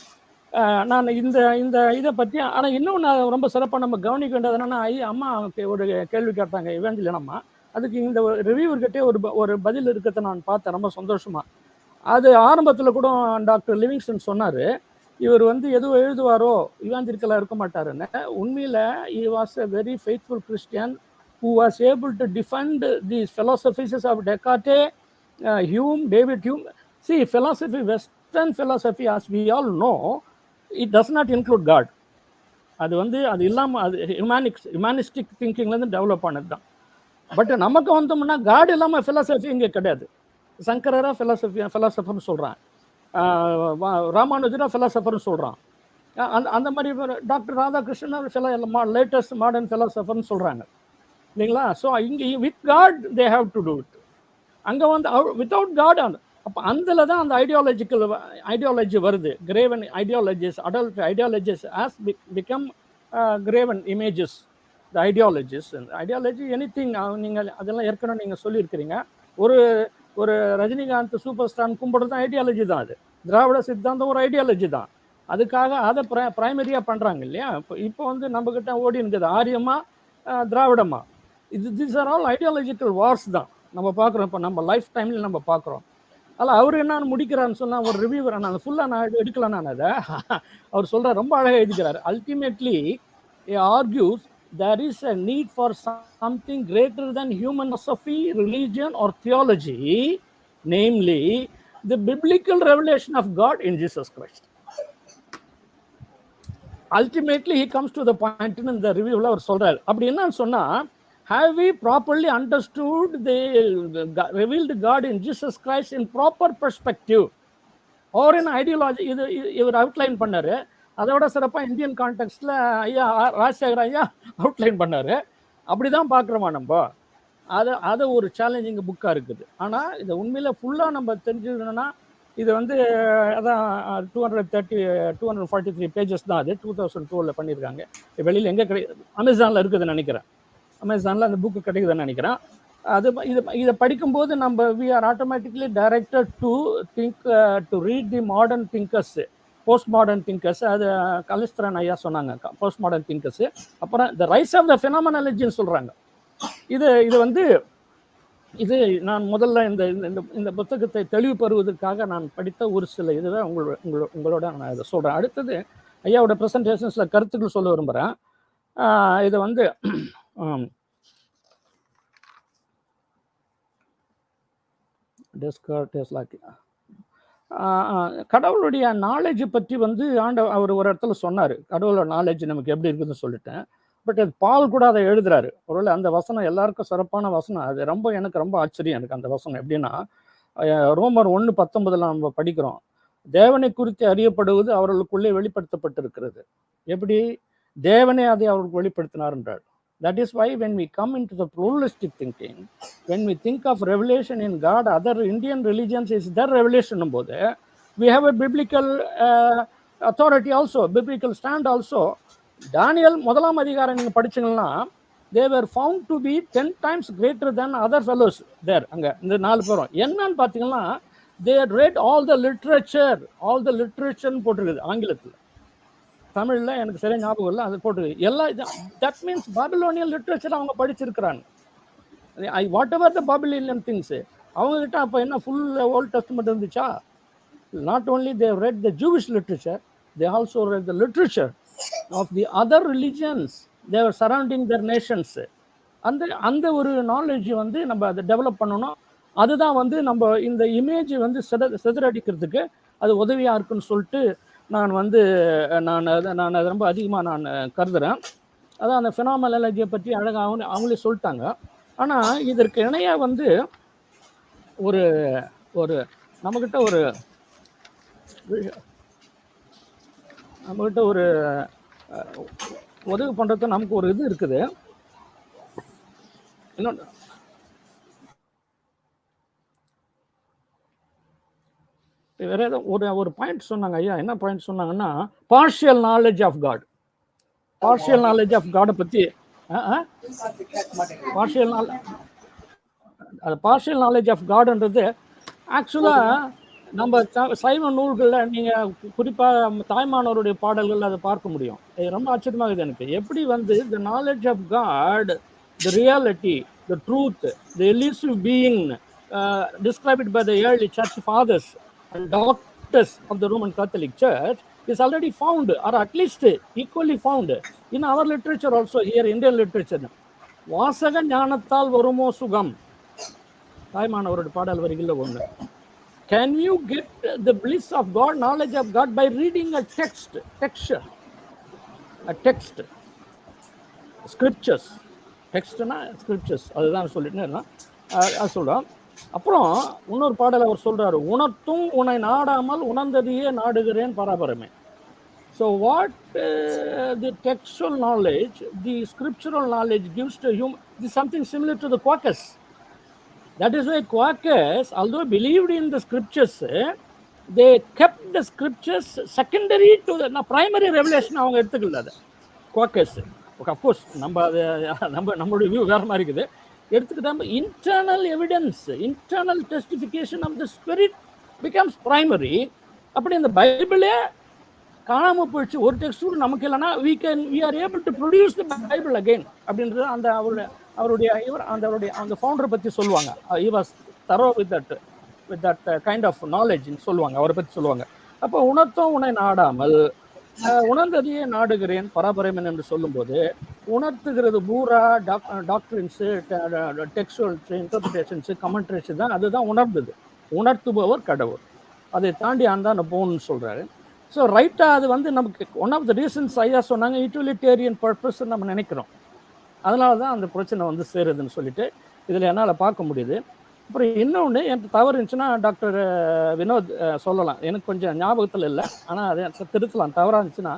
நான் இந்த இதை பற்றி, ஆனால் இன்னும் நான் ரொம்ப சிறப்பாக நம்ம கவனிக்க வேண்டியது என்னென்னா, அம்மா ஒரு கேள்வி கேட்டாங்க, இவாஞ்சலின் அம்மா. அதுக்கு இந்த ரிவ்யூவர்கிட்டே ஒரு பதில் இருக்கிறத நான் பார்த்தேன், ரொம்ப சந்தோஷமாக. அது ஆரம்பத்தில் கூட டாக்டர் லிவிங்ஸ்டன் சொன்னார், இவர் வந்து எதுவும் எழுதுவாரோ இவாஞ்சலிக்கலாக இருக்க மாட்டாருன்னு. உண்மையில் he was a very faithful Christian who was able to defend these philosophies of Descartes, Hume, David Hume. See, philosophy, Western philosophy, as we all know, it does not include God. அது வந்து அது இல்லாமல் அது ஹியூமானிஸ்டிக் திங்கிங்லேருந்து develop ஆனது தான். But நமக்கு வந்தோம்னா God இல்லாமல் ஃபிலாசபி இங்கே கிடையாது. சங்கரரா ஃபிலாசபர்னு சொல்கிறான், ராமானுஜரா ஃபிலாசபர்னு சொல்கிறான், அந்த மாதிரி டாக்டர் ராதாகிருஷ்ணன் லேட்டஸ்ட் மாடர்ன் ஃபிலாசபர்னு சொல்கிறாங்க இல்லைங்களா. ஸோ இங்கே with God they have to do it. அங்கே வந்து வித்தவுட் காட் அப்போ அதில் தான் அந்த ஐடியாலஜி வருது. Graven ideologies, adult ideologies as become graven images, the ideologies. Ideology anything, நீங்கள் அதெல்லாம் ஏற்கனவே நீங்கள் சொல்லியிருக்கிறீங்க. ஒரு ரஜினிகாந்த் சூப்பர் ஸ்டார் கும்பிடுறது தான் ஐடியாலஜி தான். அது திராவிட சித்தாந்தம் ஒரு ஐடியாலஜி தான். அதுக்காக அதை பிரைமரியாக பண்ணுறாங்க இல்லையா. இப்போ வந்து நம்மக்கிட்ட ஓடி இருக்குது ஆரியமா திராவிடமா. This are all ideological wars தான் நம்ம பார்க்குறோம். இப்போ நம்ம லைஃப் டைமில் நம்ம பார்க்குறோம். அதில் அவர் என்னன்னு முடிக்கிறான்னு சொன்னால், ஒரு ரிவ்யூவர், நான் ஃபுல்லாக நான் எடுக்கல, நான் அதை அவர் சொல்கிறார், ரொம்ப அழகாக எழுதிக்கிறார். Ultimately argues there is a need for something greater than human philosophy, religion or theology, namely the biblical revelation of God in Jesus Christ. Ultimately he comes to the point in the review அவர் சொல்றாரு. அப்படி என்னன்னு சொன்னா, have we properly understood the revealed God in Jesus Christ in proper perspective or in ideology? இது இவர் outline பண்ணாரு. அதோட சிறப்பாக Indian கான்டெக்ஸ்டில் ஐயா ராஜசேகர் ஐயா அவுட்லைன் பண்ணார். அப்படி தான் பார்க்குறோமா நம்ம. அது ஒரு சேலஞ்சிங் புக்காக இருக்குது. ஆனால் இதை உண்மையில் ஃபுல்லாக நம்ம தெரிஞ்சுக்கணுன்னா, இது வந்து அதான் 243 பேஜஸ் தான். அது 2002 பண்ணியிருக்காங்க. வெளியில் எங்கே அமேசானில் இருக்குதுன்னு நினைக்கிறேன். அமேசானில் அந்த புக்கு கிடைக்குதுன்னு நினைக்கிறேன். இதை படிக்கும்போது நம்ம we are automatically directed to think, to read the modern thinkers, post modern thinkers. அது கலிஸ்தரன் ஐயா சொன்னாங்க, போஸ்ட் மாடர்ன் திங்கர்ஸ். அப்புறம் த ரைஸ் ஆஃப் த ஃபினாமினாலஜின்னு சொல்கிறாங்க. இது வந்து நான் முதல்ல இந்த புத்தகத்தை தெளிவு பெறுவதற்காக நான் படித்த ஒரு சில இதுவே உங்களோட நான் இதை சொல்கிறேன். அடுத்தது ஐயாவோட ப்ரெசன்டேஷன்ஸில் கருத்துக்கள் சொல்ல விரும்புகிறேன். இது வந்து கடவுளுடைய நாலேஜ் பற்றி வந்து அவர் ஒரு இடத்துல சொன்னார். கடவுளோட நாலேஜ் நமக்கு எப்படி இருக்குதுன்னு சொல்லிட்டேன். பட் அது பால் கூட அதை எழுதுறாரு. ஒருவேளை அந்த வசனம் எல்லாருக்கும் சிறப்பான வசனம். அது எனக்கு ரொம்ப ஆச்சரியம். எனக்கு அந்த வசனம் எப்படின்னா, ரோமர் 1:19 நம்ம படிக்கிறோம், தேவனை குறித்து அறியப்படுவது அவர்களுக்குள்ளே வெளிப்படுத்தப்பட்டிருக்கிறது. எப்படி தேவனே அதை அவர்களுக்கு வெளிப்படுத்தினார் என்றார். That is why when we come into the pluralistic thinking, when we think of revelation in God, other Indian religions is their revelation போது, we have a biblical authority also, biblical stand also. Daniel 1ஆம் அதிகாரம் நீங்க படிச்சீங்கன்னா, they were found to be 10 times greater than other fellows there. அங்க இந்த 4 பேரும் என்னன்னு பாத்தீங்கன்னா, they had read all the literature போட்டிருக்குது ஆங்கிலத்தில். தமிழில் எனக்கு சரியா ஞாபகம் இல்லை, அது போட்டு எல்லாம். தட் மீன்ஸ் பாபிலோனியன் லிட்ரேச்சர் அவங்க படிச்சிருக்கிறாங்க. Whatever the Babylonian things அவங்ககிட்ட அப்போ என்ன ஃபுல் ஓல்ட் டெஸ்டமெண்ட் இருந்துச்சா? Not only they read the Jewish literature, they also read the literature of the other religions they were surrounding their nations. அந்த ஒரு knowledge வந்து நம்ம அதை டெவலப் பண்ணணும். அதுதான் வந்து நம்ம இந்த இமேஜ் வந்து சிதறடிக்கிறதுக்கு அது உதவியாக இருக்குன்னு சொல்லிட்டு நான் அதை ரொம்ப அதிகமாக நான் கருதுகிறேன். அதான் அந்த ஃபினாமினாலஜியை பற்றி அழகாக அவங்களே சொல்லிட்டாங்க. ஆனால் இதற்கு இணையாக வந்து ஒரு நம்மக்கிட்ட ஒரு உதவி பண்ணுறது நமக்கு ஒரு இது இருக்குது. இன்னொன்று வேற ஏதோ ஒரு பாயிண்ட் சொன்னாங்க ஐயா. என்ன பாயிண்ட் சொன்னாங்கன்னா, partial knowledge of God. Partial knowledge of காடை பற்றி பார்ஷியல் நாலேஜ் ஆஃப் காடுன்றது ஆக்சுவலாக நம்ம சைவ நூல்களில் நீங்கள் குறிப்பாக தாய்மானவருடைய பாடல்கள் அதை பார்க்க முடியும். ரொம்ப ஆச்சரியமாக இருக்குது எனக்கு. எப்படி வந்து the knowledge of God, the reality, the truth, the elusive being described by the early church fathers, doctors of the Roman Catholic Church is already found, or at least equally found in our literature also, here Indian literature. வாசக ஞானத்தால் வருமோ சுகம், தாய்மானவரோட பாடல் வரிகளில் ஒன்று. Can you get the bliss of God, knowledge of God, by reading a text, scriptures, டெக்ஸ்ட்னா scriptures, அதுதான் சொல்லிட்டு சொல்கிறோம். அப்புறம் இன்னொரு பாடல் அவர் சொல்கிறாரு, உணர்த்தும் உன்னை நாடாமல் உணர்ந்ததையே நாடுகிறேன் பராபரமே. So what the textual knowledge, the scriptural knowledge gives to human, is something similar to the Quakers. That is why Quakers, although believed in the scriptures, they kept the scriptures secondary to the primary revelation. அவங்க எடுத்துக்கல அதை Quakers. Of course நம்மளுடைய view வேறு மாதிரி இருக்குது. எடுத்துக்கிட்டால் internal evidence, internal testification of the spirit becomes primary. அப்படி இந்த பைபிளே காணாமல் போயிடுச்சு, ஒரு டெக்ஸ்ட் கூட நமக்கு இல்லைன்னா we are able to produce the Bible again அப்படின்றது அந்த அந்த ஃபவுண்டரை பற்றி சொல்லுவாங்க. he was thorough with that kind of knowledge சொல்லுவாங்க, அவரை பற்றி சொல்லுவாங்க. அப்போ உணர்த்தும் உன்னை நாடாமல் உணர்ந்ததையே நாடுகிறேன் பராபரமன் என்று சொல்லும்போது, உணர்த்துகிறது பூரா டாக்டரின்ஸு, டெக்ஸ்டுவல்ஸு, இன்டர்பிரிட்டேஷன்ஸு, கமெண்ட்ரிஸு தான், அதுதான் உணர்ந்தது. உணர்த்துபவர் கடவுள், அதை தாண்டி அந்த போன்னு சொல்கிறாரு. ஸோ ரைட்டாக அது நமக்கு ஒன் ஆஃப் த ரீசன்ஸ் ஐயா சொன்னாங்க, யூட்டிலிட்டேரியன் பர்பஸ் நம்ம நினைக்கிறோம், அதனால தான் அந்த பிரச்சனை சேருதுன்னு சொல்லிட்டு இதில் என்னால் பார்க்க முடியுது. அப்புறம் இன்னொன்று எனக்கு தவறு இருந்துச்சுன்னா டாக்டர் வினோத் சொல்லலாம், எனக்கு கொஞ்சம் ஞாபகத்தில் இல்லை, ஆனால் அதை திருத்தலாம். தவறாக இருந்துச்சுன்னா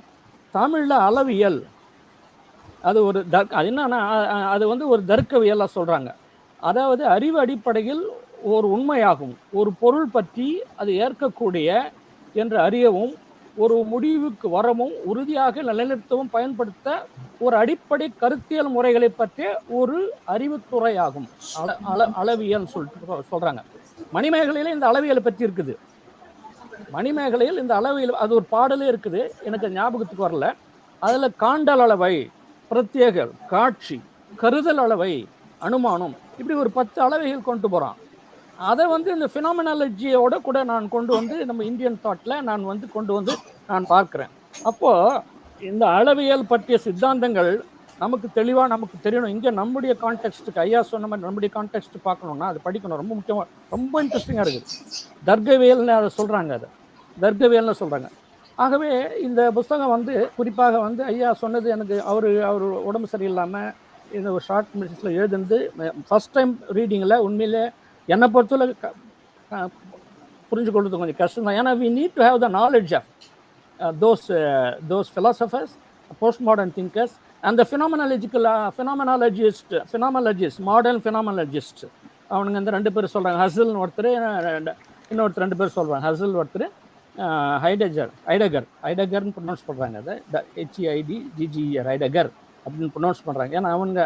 தமிழில் அளவியல் அது ஒரு அது என்னன்னா அது ஒரு தர்க்கவியலாக சொல்கிறாங்க. அதாவது அறிவு அடிப்படையில் ஒரு உண்மையாகும், ஒரு பொருள் பற்றி அது ஏற்கக்கூடிய என்று அறியவும், ஒரு முடிவுக்கு வரவும், உறுதியாக நிலைநிறுத்தவும் பயன்படுத்த ஒரு அடிப்படை கருத்தியல் முறைகளை பற்றிய ஒரு அறிவுத்துறையாகும் அளவியல் சொல்றாங்க. மணிமேகலையில் இந்த அளவியலை பற்றி இருக்குது. மணிமேகலையில் இந்த அளவியல் அது ஒரு பாடலே இருக்குது, எனக்கு ஞாபகத்துக்கு வரல. அதில் காண்டல் அளவை, பிரத்யேக காட்சி, கருதல் அளவை, அனுமானம், இப்படி ஒரு 10 அளவைகள் கொண்டு போகிறான். அதை இந்த ஃபினாமினாலஜியோட கூட நான் கொண்டு நம்ம இந்தியன் தாட்டில் நான் கொண்டு நான் பார்க்குறேன். அப்போது இந்த அளவியல் பற்றிய சித்தாந்தங்கள் நமக்கு தெளிவாக நமக்கு தெரியணும். இங்கே நம்முடைய கான்டெக்ஸ்ட்டுக்கு ஐயா சொன்ன மாதிரி நம்முடைய கான்டெக்ஸ்ட் பார்க்கணுன்னா அது படிக்கணும், ரொம்ப முக்கியமாக, ரொம்ப இன்ட்ரெஸ்டிங்காக இருக்குது. தர்க்கவியல்னு அதை சொல்கிறாங்க, அதை தர்க்கவியல்னு சொல்கிறாங்க. ஆகவே இந்த புஸ்தகம் குறிப்பாக ஐயா சொன்னது, எனக்கு அவர் உடம்பு சரியில்லாமல் இந்த ஒரு ஷார்ட் மினிட்ஸில் எழுதுனது ஃபஸ்ட் டைம் ரீடிங்கில் உண்மையிலே என்னை பொறுத்தவரை புரிஞ்சு கொள்வது கொஞ்சம் கஷ்டம் தான். ஏன்னா we need to have the knowledge of those philosophers, postmodern thinkers, and the phenomenologists, modern phenomenologists. அவனுங்க இந்த 2 பேர் சொல்கிறாங்க, ஹசல்னு ஒருத்தர், இன்னொருத்தர் 2 பேர் சொல்கிறாங்க. ஹசல் ஒருத்தர், ஐடகர்னு ப்ரொனவுன்ஸ் பண்ணுறாங்க, அதை HEIDGER ஐடகர் அப்படின்னு ப்ரொனவுன்ஸ் பண்ணுறாங்க. ஏன்னா அவங்க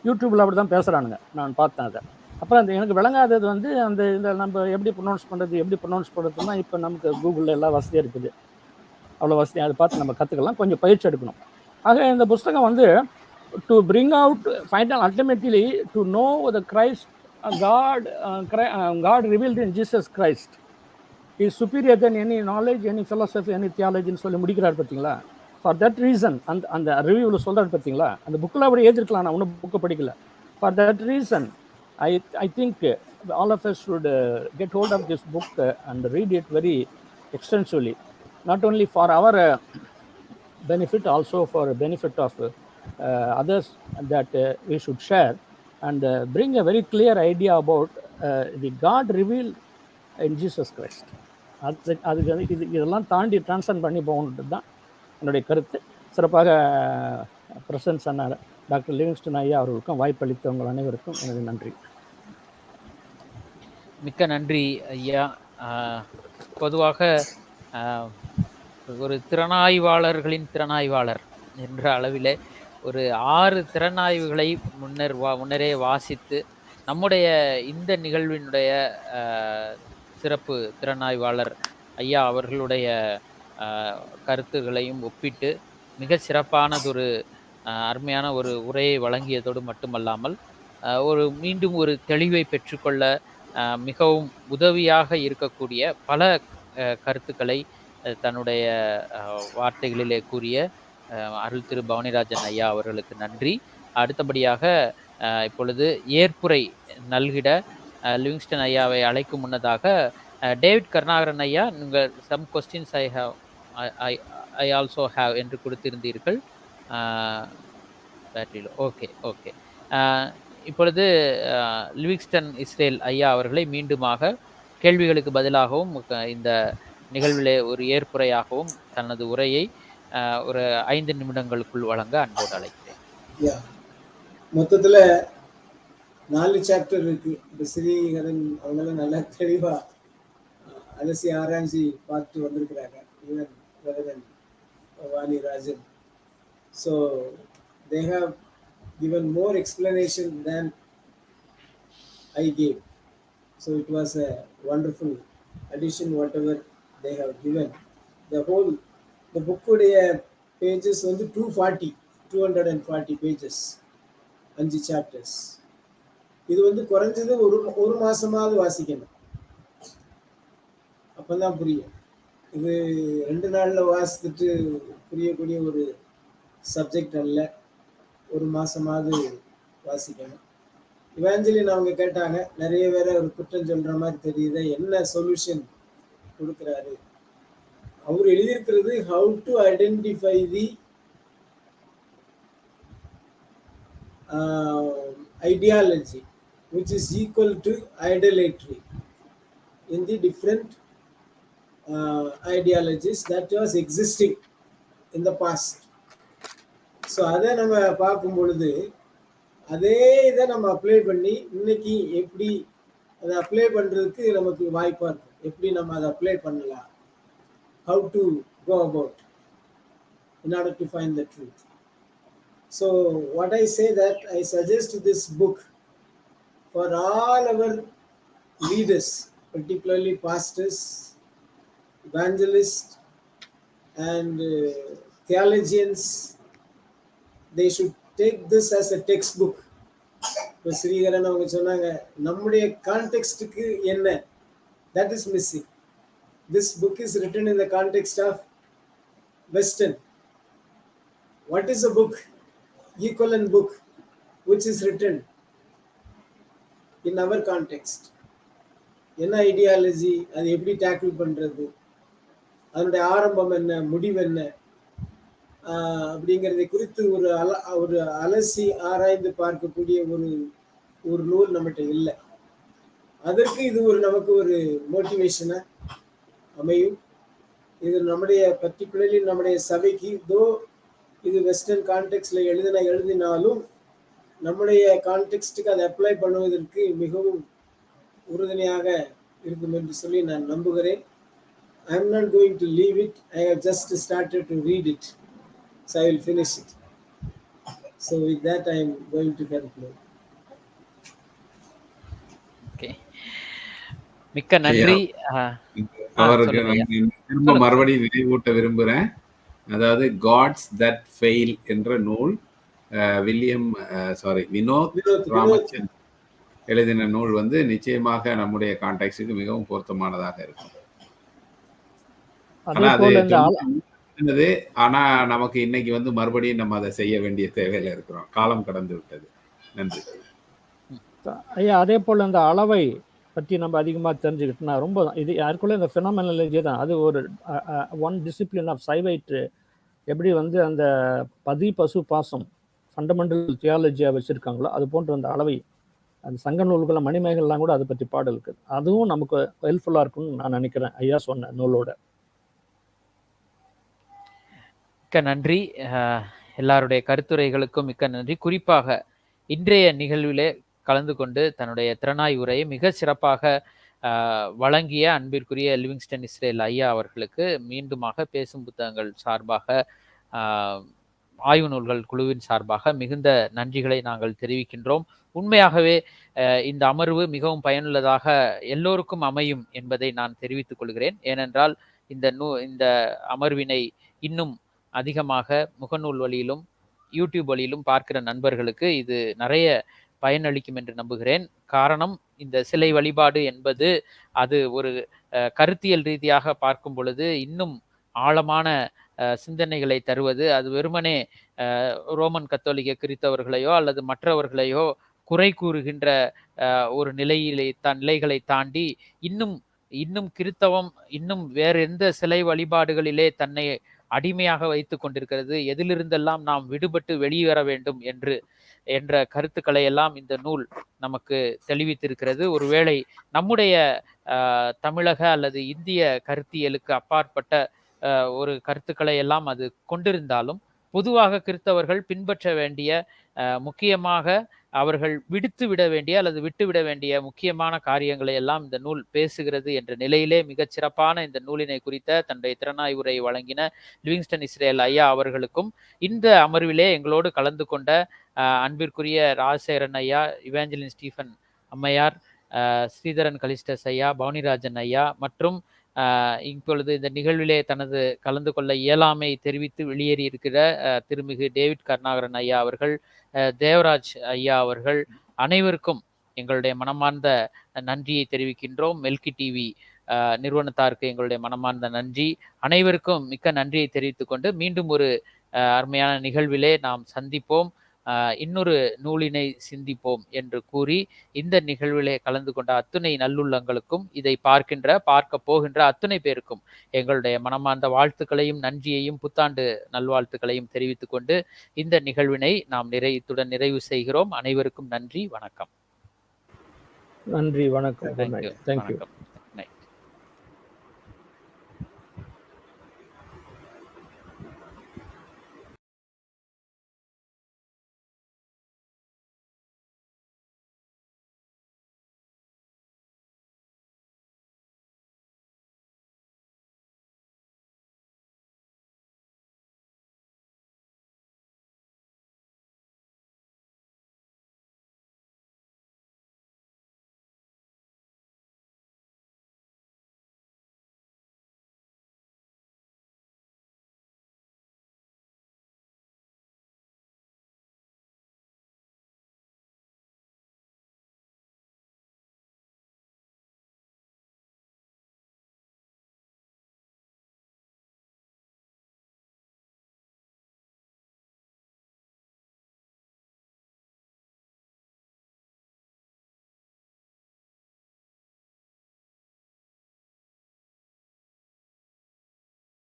யூடியூப்பில் அப்படி தான் பேசுகிறானுங்க, நான் பார்த்தேன் அதை. அப்புறம் எனக்கு விளங்காதது அந்த இதில் நம்ம எப்படி ப்ரொனவுன்ஸ் பண்ணுறதுன்னா இப்போ நமக்கு கூகுளில் எல்லாம் வசதியாக இருக்குது, அவ்வளோ வசதியாக அதை பார்த்து நம்ம கற்றுக்கலாம், கொஞ்சம் பயிற்சி எடுக்கணும். ஆக இந்த புஸ்தகம் to bring out ultimately to know the Christ God revealed in Jesus Christ is superior than any knowledge, any philosophy, any theology சொல்லி முடிக்கிறார் பார்த்தீங்களா. ஃபார் தட் ரீசன் அந்த ரிவ்யூவில் சொல்கிறார் பார்த்தீங்களா, அந்த புக்கில் அப்படி எழுதிருக்கலாம், நான் ஒன்றும் புக்கை படிக்கல. For that reason I think all of us should get hold of this book and read it very extensively, not only for our benefit, also for benefit of others, that we should share and bring a very clear idea about the God revealed in Jesus Christ. அதுக்கு இதெல்லாம் தாண்டி transfer பண்ணி போகணுன்றது தான் என்னுடைய கருத்து. சிறப்பாக presence சொன்னார் doctor Livingstone ஐயா அவர்களுக்கும் வாய்ப்பளித்தவங்கள் அனைவருக்கும் எனது நன்றி. மிக்க நன்றி ஐயா. பொதுவாக ஒரு திறனாய்வாளர்களின் திறனாய்வாளர் என்ற அளவில் ஒரு 6 திறனாய்வுகளை முன்னரே வாசித்து நம்முடைய இந்த நிகழ்வினுடைய சிறப்பு திறனாய்வாளர் ஐயா அவர்களுடைய கருத்துகளையும் ஒப்பிட்டு மிக சிறப்பானதொரு அருமையான ஒரு உரையை வழங்கியதோடு மட்டுமல்லாமல் மீண்டும் ஒரு தெளிவை பெற்றுக்கொள்ள மிகவும் உதவியாக இருக்கக்கூடிய பல கருத்துக்களை தன்னுடைய வார்த்தைகளிலே கூறிய அருள் திரு பவனிராஜன் ஐயா அவர்களுக்கு நன்றி. அடுத்தபடியாக இப்பொழுது ஏற்புரை நல்கிட லிவிங்ஸ்டன் ஐயாவை அழைக்கும் முன்னதாக டேவிட் கருணாகரன் ஐயா, நீங்கள் some questions I also have என்று கொடுத்திருந்தீர்கள். பேட்டரியில் ஓகே ஓகே. இப்பொழுது லிவிங்ஸ்டன் இஸ்ரேல் ஐயா அவர்களை மீண்டுமாக கேள்விகளுக்கு பதிலாகவும் இந்த நிகழ்விலே ஒரு ஏற்புரையாகவும் தனது உரையை ஒரு 5 நிமிடங்களுக்குள் வழங்க அன்போடு அழைக்கிறேன். மொத்தத்துல 4 சாப்டர் இருக்கு. இந்த ஸ்ரீதரன் அவங்கெல்லாம் நல்லா தெளிவா அலசி ஆராய்ச்சி பார்த்து வந்திருக்கிறாங்க. Even Bhavani Rajan. So they have given more explanation than I gave. So it was a wonderful addition whatever they have given. The book pages வந்து 240 pages, 5 chapters. இது வந்து குறைஞ்சது ஒரு மாசமாவது வாசிக்கணும், அப்பதான் புரியும். இது 2 நாள்ல வாசித்துட்டு புரியக்கூடிய ஒரு சப்ஜெக்ட் அல்ல, ஒரு மாசமாவது வாசிக்கணும். இவாஞ்சலின் அவங்க கேட்டாங்க, நிறைய பேரை ஒரு குற்றம் சொல்ற மாதிரி தெரியுது, என்ன சொல்யூஷன் கொடுக்குறாரு? அவர் எழுதியிருக்கிறது how to identify the ideology which is equal to idolatry in the different ideologies that was existing in the past. So அதை நம்ம பார்க்கும் பொழுது அதே இதை நம்ம அப்ளை பண்ணி இன்னைக்கு எப்படி அதை அப்ளை பண்ணுறதுக்கு நமக்கு வாய்ப்பாக இருக்கும். எப்படி நம்ம அதை அப்ளை பண்ணலாம், how to go about in order to find the truth. So what I say that I suggest this book for all our leaders, particularly pastors, evangelists and theologians. They should take this as a textbook. இப்போ ஸ்ரீதரன் அவங்க சொன்னாங்க நம்முடைய கான்டெக்ஸ்டுக்கு என்ன, that is missing. This book is written in the context of Western. What is a book? Equivalent book which is written in our context. என்ன ideology, அது எப்படி tackle பண்றது, அதனுடைய ஆரம்பம் என்ன, முடிவு என்ன அப்படிங்கிறதை குறித்து ஒரு அலசி ஆராய்ந்து பார்க்கக்கூடிய ஒரு நூல் நம்மகிட்ட இல்லை. அதற்கு இது நமக்கு ஒரு மோட்டிவேஷனா அமையும். இது நம்முடைய பர்டிகுலர்லி நம்முடைய சபைக்கு இது வெஸ்டர்ன் கான்டெக்ட்ல எழுதினாலும் நம்முடைய கான்டெக்ஸ்டுக்கு அதை அப்ளை பண்ணுவதற்கு மிகவும் உறுதுணையாக இருக்கும் என்று சொல்லி நான் நம்புகிறேன். I am not going to leave it. I have just started to read it, so I will finish it. So with that I am going to conclude. Okay, மிக்க நன்றி. அவருக்கு திரும்ப மறுபடியும் நினைவூட்ட விரும்புகிறேன். அதாவது காட்ஸ் தட் ஃபெயில் என்ற நூல் வினோத் ராமச்சந்திரன் எழுதின நூல் வந்து நிச்சயமாக நம்முடைய கான்டெக்ஸ்டுக்கு மிகவும் பொருத்தமானதாக இருக்கும். ஆனா நமக்கு இன்னைக்கு வந்து மறுபடியும் நம்ம அதை செய்ய வேண்டிய தேவையில இருக்கிறோம், காலம் கடந்து விட்டது. நன்றி ஐயா. அதே போல் இந்த அளவை பற்றி நம்ம அதிகமாக தெரிஞ்சுக்கிட்டோம்னா ரொம்ப இது யாருக்குள்ள இந்த ஃபினாமினாலஜி தான். அது ஒரு ஒன் டிசிப்ளின் ஆஃப் சைவைட் எப்படி வந்து அந்த பசு பாசம் ஃபண்டமெண்டல் தியாலஜியாக வச்சுருக்காங்களோ அது போன்ற அந்த அளவை அந்த சங்க நூல்களை மணிமேகல்லாம் கூட அதை பற்றி பாடல் இருக்குது. அதுவும் நமக்கு ஹெல்ப்ஃபுல்லாக இருக்கும்னு நான் நினைக்கிறேன் ஐயா சொன்ன நூலோட. மிக்க நன்றி. எல்லாருடைய கருத்துரைகளுக்கும் மிக்க நன்றி. குறிப்பாக இன்றைய நிகழ்விலே கலந்து கொண்டு தன்னுடைய திறனாய் உரையை மிக சிறப்பாக வழங்கிய அன்பிற்குரிய லிவிங்ஸ்டன் இஸ்ரேல் ஐயா அவர்களுக்கு மீண்டுமாக பேசும் புத்தகங்கள் சார்பாக, ஆய்வு நூல்கள் குழுவின் சார்பாக மிகுந்த நன்றிகளை நாங்கள் தெரிவிக்கின்றோம். உண்மையாகவே இந்த அமர்வு மிகவும் பயனுள்ளதாக எல்லோருக்கும் அமையும் என்பதை நான் தெரிவித்துக் கொள்கிறேன். ஏனென்றால் இந்த அமர்வினை இன்னும் அதிகமாக முகநூல் வழியிலும் யூடியூப் வழியிலும் பார்க்கிற நண்பர்களுக்கு இது நிறைய பயனளிக்கும் என்று நம்புகிறேன். காரணம், இந்த சிலை வழிபாடு என்பது அது ஒரு கருத்தியல் ரீதியாக பார்க்கும் பொழுது இன்னும் ஆழமான சிந்தனைகளை தருவது. அது வெறுமனே ரோமன் கத்தோலிக்க கிறித்தவர்களையோ அல்லது மற்றவர்களையோ குறை கூறுகின்ற ஒரு நிலைகளை தாண்டி இன்னும் இன்னும் கிறித்தவம் இன்னும் வேற எந்த சிலை வழிபாடுகளிலே தன்னை அடிமையாக வைத்துக் கொண்டிருக்கிறது, எதிலிருந்தெல்லாம் நாம் விடுபட்டு வெளியேற வேண்டும் என்ற கருத்துக்களை எல்லாம் இந்த நூல் நமக்கு தெளிவித்திருக்கிறது. ஒருவேளை நம்முடைய தமிழக அல்லது இந்திய கருத்தியலுக்கு அப்பாற்பட்ட ஒரு கருத்துக்களை எல்லாம் அது கொண்டிருந்தாலும் பொதுவாக கிறிஸ்தவர்கள் பின்பற்ற வேண்டிய முக்கியமாக அவர்கள் விடுத்துவிட வேண்டிய அல்லது விட்டுவிட வேண்டிய முக்கியமான காரியங்களை எல்லாம் இந்த நூல் பேசுகிறது என்ற நிலையிலே மிகச் சிறப்பான இந்த நூலினை குறித்த தன்னுடைய திறனாய்வுரை வழங்கின லிவிங்ஸ்டன் இஸ்ரேல் ஐயா அவர்களுக்கும் இந்த அமர்விலே எங்களோடு கலந்து கொண்ட அன்பிற்குரிய ராஜசேகரன் ஐயா, இவாஞ்சலின் ஸ்டீஃபன் அம்மையார், ஸ்ரீதரன் கலிஸ்டஸ் ஐயா, பவானி ராஜன் ஐயா மற்றும் இப்பொழுது இந்த நிகழ்விலே தனது கலந்து கொள்ள இயலாமை தெரிவித்து வெளியேறி இருக்கிற திருமிகு டேவிட் கருணாகரன் ஐயா அவர்கள், தேவராஜ் ஐயா அவர்கள் அனைவருக்கும் எங்களுடைய மனமார்ந்த நன்றியை தெரிவிக்கின்றோம். மெல்கி டிவி நிறுவனத்தாருக்கு எங்களுடைய மனமார்ந்த நன்றி. அனைவருக்கும் மிக்க நன்றியை தெரிவித்துக் கொண்டு மீண்டும் ஒரு அருமையான நிகழ்விலே நாம் சந்திப்போம், இன்னொரு நூலினை சிந்திப்போம் என்று கூறி இந்த நிகழ்விலே கலந்து கொண்ட அத்துணை நல்லுள்ளங்களுக்கும் இதை பார்க்க போகின்ற அத்துணை பேருக்கும் எங்களுடைய மனமார்ந்த வாழ்த்துக்களையும் நன்றியையும் புத்தாண்டு நல்வாழ்த்துக்களையும் தெரிவித்துக் கொண்டு இந்த நிகழ்வினை நாம் இத்துடன் நிறைவு செய்கிறோம். அனைவருக்கும் நன்றி, வணக்கம். நன்றி, வணக்கம். வணக்கம்.